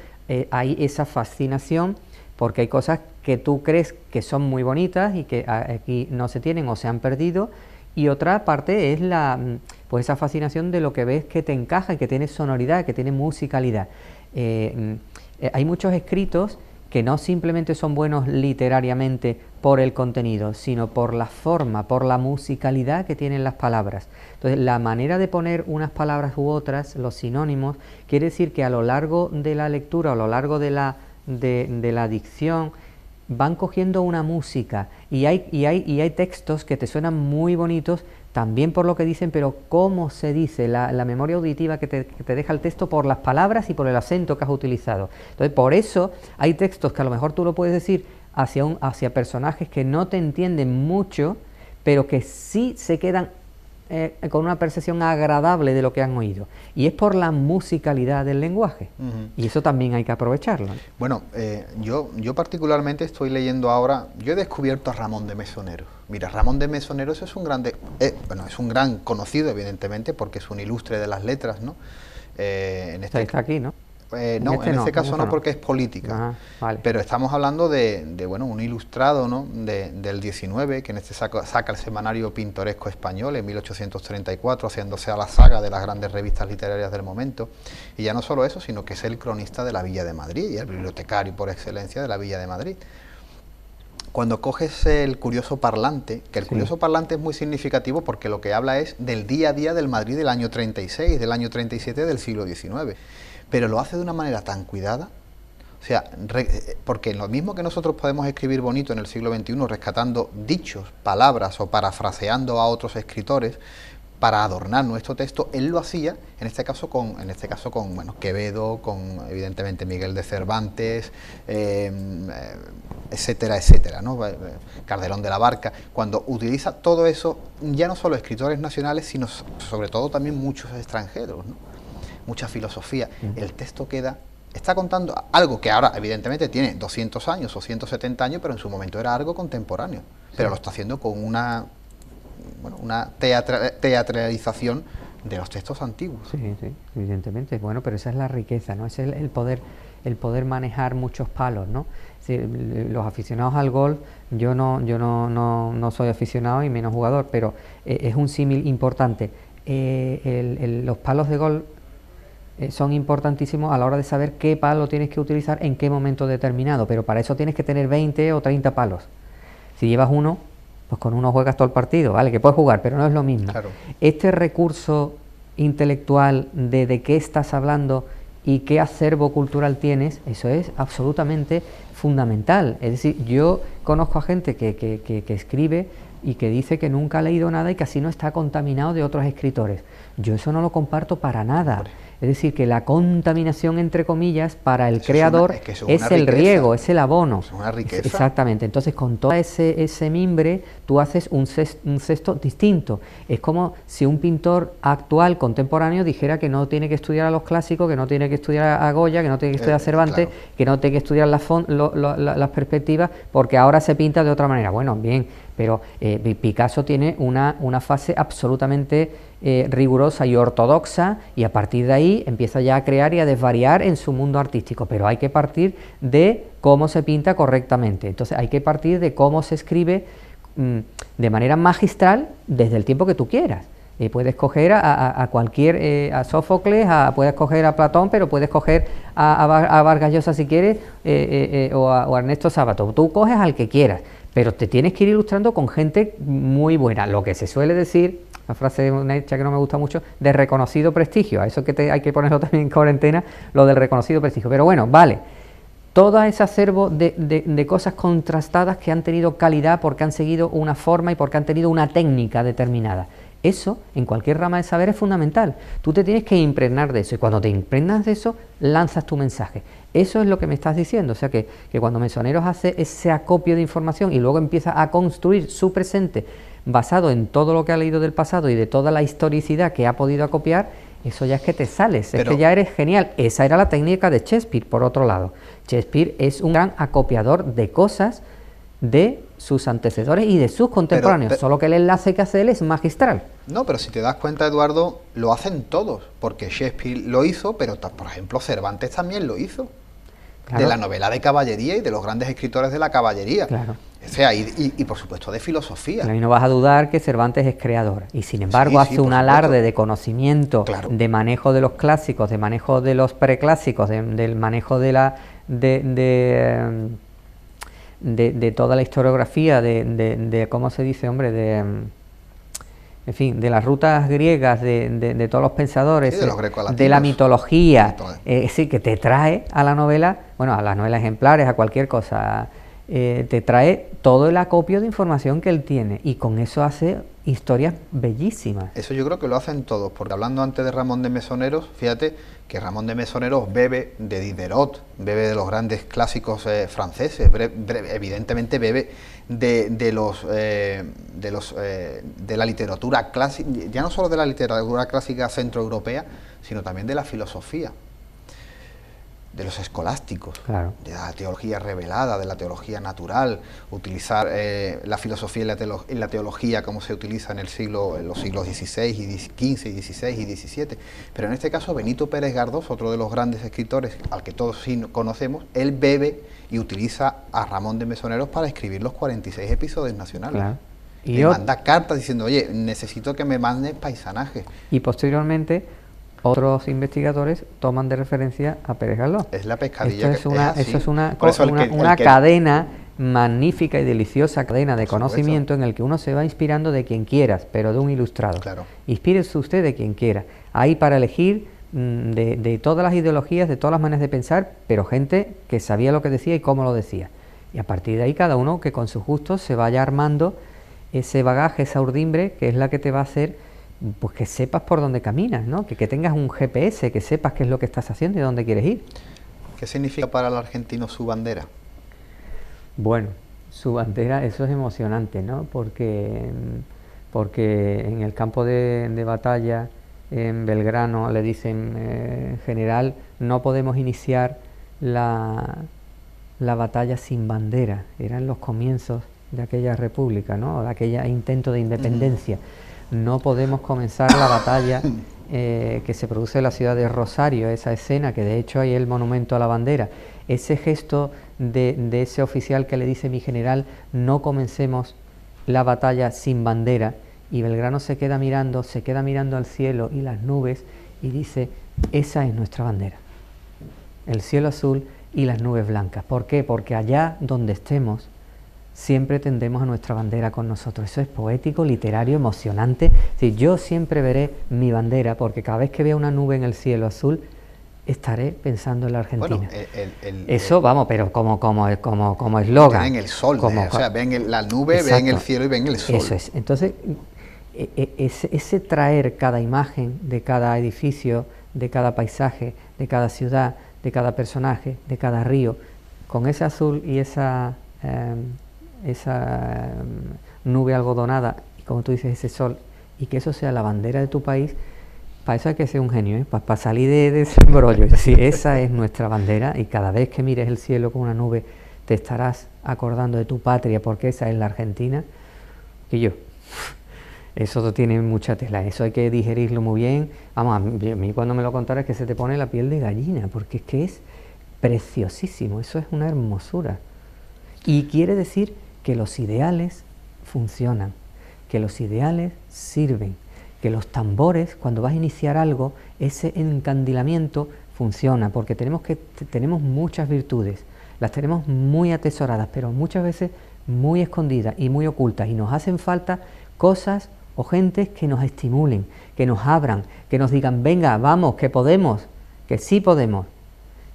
Speaker 2: hay esa fascinación, porque hay cosas que tú crees que son muy bonitas y que aquí no se tienen o se han perdido, y otra parte es pues esa fascinación de lo que ves que te encaja y que tiene sonoridad, que tiene musicalidad. Hay muchos escritos que no simplemente son buenos literariamente por el contenido, sino por la forma, por la musicalidad que tienen las palabras. Entonces, la manera de poner unas palabras u otras, los sinónimos, quiere decir que a lo largo de la lectura, a lo largo de la dicción, van cogiendo una música y hay textos que te suenan muy bonitos también por lo que dicen, pero cómo se dice, la memoria auditiva que te deja el texto por las palabras y por el acento que has utilizado. Entonces, por eso hay textos que a lo mejor tú lo puedes decir hacia personajes que no te entienden mucho, pero que sí se quedan con una percepción agradable de lo que han oído, y es por la musicalidad del lenguaje. Y eso también hay que aprovecharlo.
Speaker 1: Bueno, yo particularmente estoy leyendo ahora, yo he descubierto a Ramón de Mesonero. Mira, Ramón de Mesonero es un gran conocido, evidentemente, porque es un ilustre de las letras, ¿no?
Speaker 2: Está aquí, ¿no?
Speaker 1: No, en este caso no, porque es política.
Speaker 2: Ajá, vale.
Speaker 1: Pero estamos hablando de bueno, un ilustrado, ¿no?, del 19, que en este saca el semanario pintoresco español en 1834, haciéndose a la saga de las grandes revistas literarias del momento. Y ya no solo eso, sino que es el cronista de la Villa de Madrid y el bibliotecario por excelencia de la Villa de Madrid. Cuando coges el curioso parlante, que el curioso parlante es muy significativo porque lo que habla es del día a día del Madrid del año 36, del año 37 del siglo XIX, pero lo hace de una manera tan cuidada, o sea, porque lo mismo que nosotros podemos escribir bonito en el siglo XXI rescatando dichos, palabras o parafraseando a otros escritores para adornar nuestro texto, él lo hacía en este caso con bueno, Quevedo, con evidentemente Miguel de Cervantes, etcétera, etcétera, ¿no? Calderón de la Barca, cuando utiliza todo eso, ya no solo escritores nacionales, sino sobre todo también muchos extranjeros, ¿no? Mucha filosofía. El texto está contando algo que ahora evidentemente tiene 200 años o 170 años, pero en su momento era algo contemporáneo, pero lo está haciendo con una teatralización de los textos antiguos.
Speaker 2: Sí, sí, evidentemente. Bueno, pero esa es la riqueza, ¿no? Es el poder manejar muchos palos, ¿no? Sí, los aficionados al golf, yo no soy aficionado y menos jugador, pero es un símil importante. Los palos de golf son importantísimos a la hora de saber qué palo tienes que utilizar en qué momento determinado, pero para eso tienes que tener 20 o 30 palos. Si llevas uno, pues con uno juegas todo el partido, vale, que puedes jugar, pero no es lo mismo.
Speaker 1: Claro.
Speaker 2: Este recurso intelectual de qué estás hablando y qué acervo cultural tienes, eso es absolutamente fundamental. Es decir, yo conozco a gente que escribe y que dice que nunca ha leído nada y que así no está contaminado de otros escritores. Yo eso no lo comparto para nada. Es decir, que la contaminación, entre comillas, para el creador es el riego, es el abono.
Speaker 1: Es una riqueza.
Speaker 2: Exactamente. Entonces, con todo ese mimbre, tú haces un cesto distinto. Es como si un pintor actual, contemporáneo, dijera que no tiene que estudiar a los clásicos, que no tiene que estudiar a Goya, que no tiene que estudiar a Cervantes, claro, que no tiene que estudiar las perspectivas, porque ahora se pinta de otra manera. Bueno, bien, pero Picasso tiene una fase absolutamente rigurosa y ortodoxa, y a partir de ahí empieza ya a crear y a desvariar en su mundo artístico, pero hay que partir de cómo se pinta correctamente. Entonces hay que partir de cómo se escribe de manera magistral desde el tiempo que tú quieras. Puedes coger a cualquier, a Sófocles, puedes coger a Platón, pero puedes coger a Vargas Llosa si quieres, o a Ernesto Sábato. Tú coges al que quieras, pero te tienes que ir ilustrando con gente muy buena. Lo que se suele decir, una frase hecha que no me gusta mucho, de reconocido prestigio. A eso que hay que ponerlo también en cuarentena, lo del reconocido prestigio. Pero bueno, vale. Todo ese acervo de cosas contrastadas que han tenido calidad porque han seguido una forma y porque han tenido una técnica determinada. Eso, en cualquier rama de saber, es fundamental. Tú te tienes que impregnar de eso, y cuando te impregnas de eso, lanzas tu mensaje. Eso es lo que me estás diciendo. O sea, que cuando Mesoneros hace ese acopio de información y luego empieza a construir su presente basado en todo lo que ha leído del pasado y de toda la historicidad que ha podido acopiar, eso ya es que te sales, es que ya eres genial. Esa era la técnica de Shakespeare, por otro lado. Shakespeare es un gran acopiador de cosas de sus antecesores y de sus contemporáneos, solo que el enlace que hace él es magistral.
Speaker 1: No, pero si te das cuenta, Eduardo, lo hacen todos, porque Shakespeare lo hizo, pero por ejemplo Cervantes también lo hizo. Claro. De la novela de caballería y de los grandes escritores de la caballería. Claro. O sea, y por supuesto de filosofía.
Speaker 2: Claro, y no vas a dudar que Cervantes es creador, y sin embargo hace un alarde de conocimiento, claro, de manejo de los clásicos, de manejo de los preclásicos, del manejo de toda la historiografía, de ¿cómo se dice, hombre? En fin, de las rutas griegas, de todos los pensadores, sí, de la mitología, sí, que te trae a la novela, bueno, a las novelas ejemplares, a cualquier cosa, te trae todo el acopio de información que él tiene, y con eso hace historias bellísimas.
Speaker 1: Eso yo creo que lo hacen todos, porque hablando antes de Ramón de Mesoneros, fíjate que Ramón de Mesoneros bebe de Diderot, bebe de los grandes clásicos franceses, evidentemente bebe de la literatura clásica, ya no solo de la literatura clásica centroeuropea, sino también de la filosofía. de los escolásticos,
Speaker 2: Claro.
Speaker 1: de la teología revelada, de la teología natural, utilizar la filosofía y la teología como se utiliza en los siglos XVI, y XV, y XVI y XVII. Pero en este caso Benito Pérez Galdós, otro de los grandes escritores al que todos sí conocemos, él bebe y utiliza a Ramón de Mesoneros para escribir los 46 episodios nacionales.
Speaker 2: Claro.
Speaker 1: Y le manda cartas diciendo, oye, necesito que me mandes paisanajes.
Speaker 2: Y posteriormente otros investigadores toman de referencia a Pérez Galdós.
Speaker 1: Es la pescadilla.
Speaker 2: Eso es una
Speaker 1: que
Speaker 2: cadena magnífica y deliciosa cadena de
Speaker 1: por
Speaker 2: conocimiento en el que uno se va inspirando de quien quieras, pero de un ilustrado.
Speaker 1: Claro.
Speaker 2: Inspírese usted de quien quiera. Hay para elegir de todas las ideologías, de todas las maneras de pensar, pero gente que sabía lo que decía y cómo lo decía. Y a partir de ahí cada uno que con sus gustos se vaya armando ese bagaje, esa urdimbre, que es la que te va a hacer pues que sepas por dónde caminas, ¿no? Que tengas un GPS, que sepas qué es lo que estás haciendo y dónde quieres ir.
Speaker 1: ¿Qué significa para el argentino su bandera?
Speaker 2: Bueno, su bandera, eso es emocionante, ¿no? Porque en el campo de batalla en Belgrano le dicen, general, no podemos iniciar la batalla sin bandera. Eran los comienzos de aquella república, ¿no? De aquella intento de independencia. No podemos comenzar la batalla que se produce en la ciudad de Rosario, esa escena que de hecho hay el monumento a la bandera, ese gesto de ese oficial que le dice mi general, no comencemos la batalla sin bandera, y Belgrano se queda mirando al cielo y las nubes y dice, esa es nuestra bandera, el cielo azul y las nubes blancas. ¿Por qué? Porque allá donde estemos siempre tendremos a nuestra bandera con nosotros. Eso es poético, literario, emocionante. Sí, yo siempre veré mi bandera, porque cada vez que vea una nube en el cielo azul, estaré pensando en la Argentina.
Speaker 1: Bueno,
Speaker 2: eso, vamos, pero como eslogan.
Speaker 1: Ven el sol, o sea, ven la nube, exacto, ven el cielo y ven el sol.
Speaker 2: Eso es. Entonces, ese traer cada imagen de cada edificio, de cada paisaje, de cada ciudad, de cada personaje, de cada río, con ese azul y esa nube algodonada, y como tú dices, ese sol, y que eso sea la bandera de tu país, para eso hay que ser un genio, ¿eh? Para salir de ese embrollo. Sí, esa es nuestra bandera, y cada vez que mires el cielo con una nube te estarás acordando de tu patria, porque esa es la Argentina. Y yo, eso tiene mucha tela, eso hay que digerirlo muy bien. Vamos, a mí cuando me lo contaras es que se te pone la piel de gallina, porque es que es preciosísimo, eso es una hermosura. Y quiere decir que los ideales funcionan, que los ideales sirven, que los tambores, cuando vas a iniciar algo, ese encandilamiento funciona, porque tenemos muchas virtudes, las tenemos muy atesoradas, pero muchas veces muy escondidas y muy ocultas, y nos hacen falta cosas o gentes que nos estimulen, que nos abran, que nos digan, venga, vamos, que podemos, que sí podemos.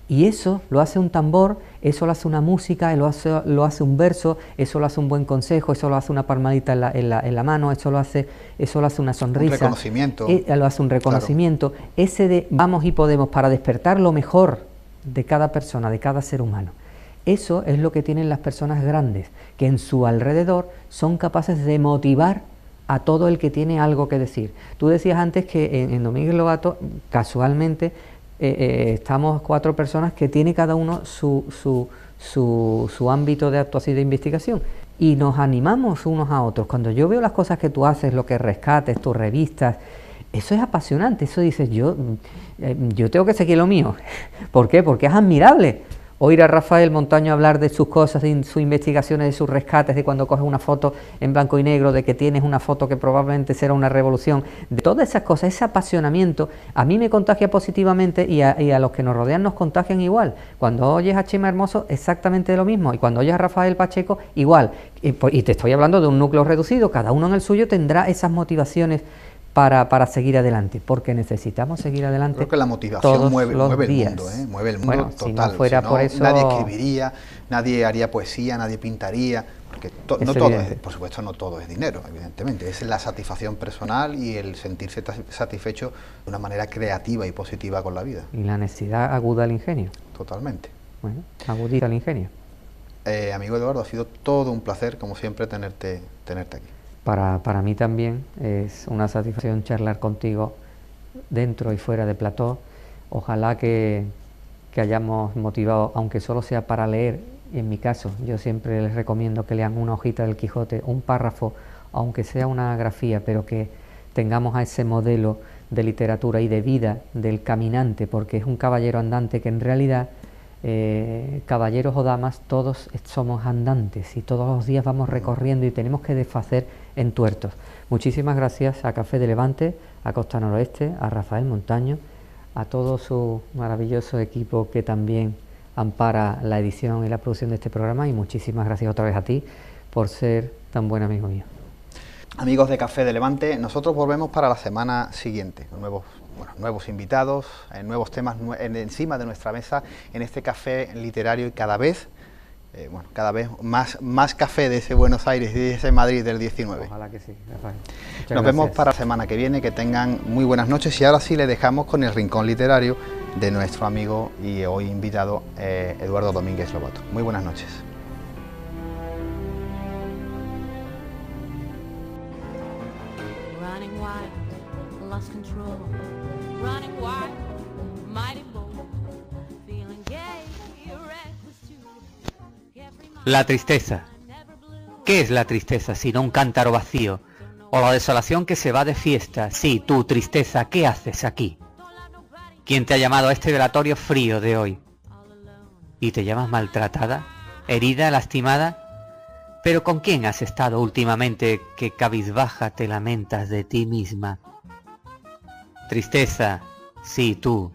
Speaker 2: Y eso lo hace un tambor, eso lo hace una música, lo hace un verso, eso lo hace un buen consejo, eso lo hace una palmadita en la mano, eso lo hace una sonrisa. Un
Speaker 1: reconocimiento.
Speaker 2: Lo hace un reconocimiento. Claro. Ese de vamos y podemos, para despertar lo mejor de cada persona, de cada ser humano. Eso es lo que tienen las personas grandes, que en su alrededor son capaces de motivar a todo el que tiene algo que decir. Tú decías antes que en Domínguez Lobato, casualmente, estamos 4 personas que tiene cada uno su ámbito de actuación y de investigación, y nos animamos unos a otros. Cuando yo veo las cosas que tú haces, lo que rescates, tus revistas, eso es apasionante. Eso dices, yo tengo que seguir lo mío. ¿Por qué? Porque es admirable oír a Rafael Montaño hablar de sus cosas, de sus investigaciones, de sus rescates, de cuando coges una foto en blanco y negro, de que tienes una foto que probablemente será una revolución, de todas esas cosas, ese apasionamiento, a mí me contagia positivamente, y a los que nos rodean nos contagian igual. Cuando oyes a Chema Hermoso, exactamente lo mismo, y cuando oyes a Rafael Pacheco, igual. Y te estoy hablando de un núcleo reducido, cada uno en el suyo tendrá esas motivaciones para seguir adelante, porque necesitamos seguir adelante.
Speaker 1: Creo que la motivación mueve el mundo, mueve el mundo, bueno, total.
Speaker 2: Si no fuera por eso,
Speaker 1: nadie escribiría, nadie haría poesía, nadie pintaría, porque no todo es, por supuesto, no todo es dinero, evidentemente, es la satisfacción personal y el sentirse satisfecho de una manera creativa y positiva con la vida.
Speaker 2: Y la necesidad aguda el ingenio.
Speaker 1: Totalmente.
Speaker 2: Bueno, agudiza el ingenio.
Speaker 1: Amigo Eduardo, ha sido todo un placer, como siempre, tenerte aquí.
Speaker 2: Para mí también es una satisfacción charlar contigo dentro y fuera de plató. Ojalá que que hayamos motivado, aunque solo sea para leer. Y en mi caso, yo siempre les recomiendo que lean una hojita del Quijote, un párrafo, aunque sea una grafía, pero que tengamos a ese modelo de literatura y de vida del caminante, porque es un caballero andante que en realidad, caballeros o damas, todos somos andantes y todos los días vamos recorriendo y tenemos que desfacer entuertos. Muchísimas gracias a Café de Levante, a Costa Noroeste, a Rafael Montaño, a todo su maravilloso equipo que también ampara la edición y la producción de este programa, y muchísimas gracias otra vez a ti por ser tan buen amigo mío.
Speaker 1: Amigos de Café de Levante, nosotros volvemos para la semana siguiente, con nuevos invitados, nuevos temas encima de nuestra mesa en este café literario, y cada vez más café de ese Buenos Aires y de ese Madrid del 19.
Speaker 2: Ojalá que sí, Rafael.
Speaker 1: Nos vemos para la semana que viene, que tengan muy buenas noches, y ahora sí le dejamos con el rincón literario de nuestro amigo y hoy invitado Eduardo Domínguez Lobato. Muy buenas noches.
Speaker 2: La tristeza. ¿Qué es la tristeza sino un cántaro vacío? O la desolación que se va de fiesta. Sí, tú, tristeza, ¿qué haces aquí? ¿Quién te ha llamado a este velatorio frío de hoy? ¿Y te llamas maltratada? ¿Herida? ¿Lastimada? ¿Pero con quién has estado últimamente que cabizbaja te lamentas de ti misma? Tristeza, sí, tú.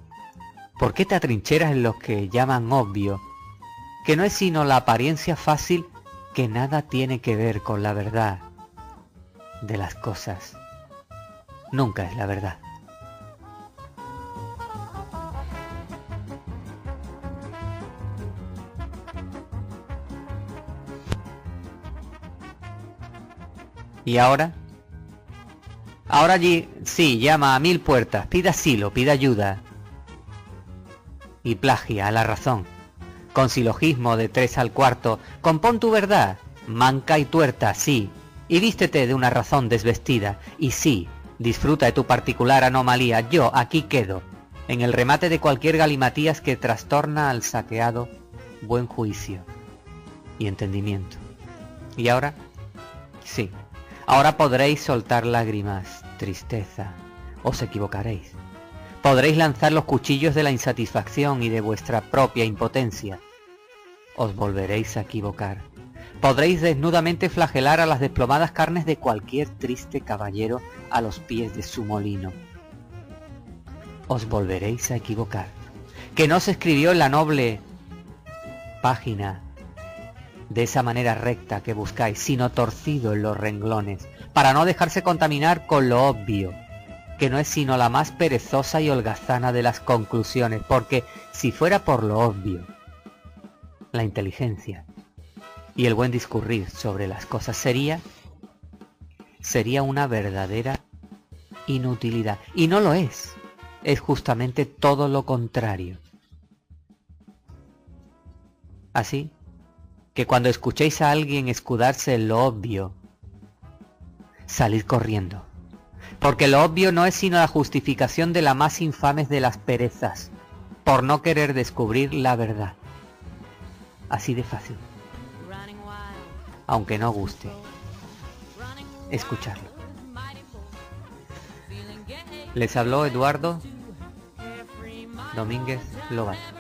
Speaker 2: ¿Por qué te atrincheras en lo que llaman obvio? Que no es sino la apariencia fácil que nada tiene que ver con la verdad de las cosas. Nunca es la verdad. ¿Y ahora? Ahora allí, sí, llama a 1000 puertas, pide asilo, pide ayuda. Y plagia a la razón. Con silogismo de 3 al cuarto, compón tu verdad, manca y tuerta, sí, y vístete de una razón desvestida, y sí, disfruta de tu particular anomalía, yo aquí quedo, en el remate de cualquier galimatías que trastorna al saqueado buen juicio y entendimiento. ¿Y ahora? Sí, ahora podréis soltar lágrimas, tristeza, os equivocaréis. Podréis lanzar los cuchillos de la insatisfacción y de vuestra propia impotencia. Os volveréis a equivocar. Podréis desnudamente flagelar a las desplomadas carnes de cualquier triste caballero a los pies de su molino. Os volveréis a equivocar. Que no se escribió en la noble página de esa manera recta que buscáis, sino torcido en los renglones, para no dejarse contaminar con lo obvio, que no es sino la más perezosa y holgazana de las conclusiones, porque si fuera por lo obvio, la inteligencia y el buen discurrir sobre las cosas sería una verdadera inutilidad, y no lo es justamente todo lo contrario. Así que cuando escuchéis a alguien escudarse en lo obvio, salid corriendo, porque lo obvio no es sino la justificación de la más infame de las perezas, por no querer descubrir la verdad. Así de fácil, aunque no guste escucharlo. Les habló Eduardo Domínguez Lobato.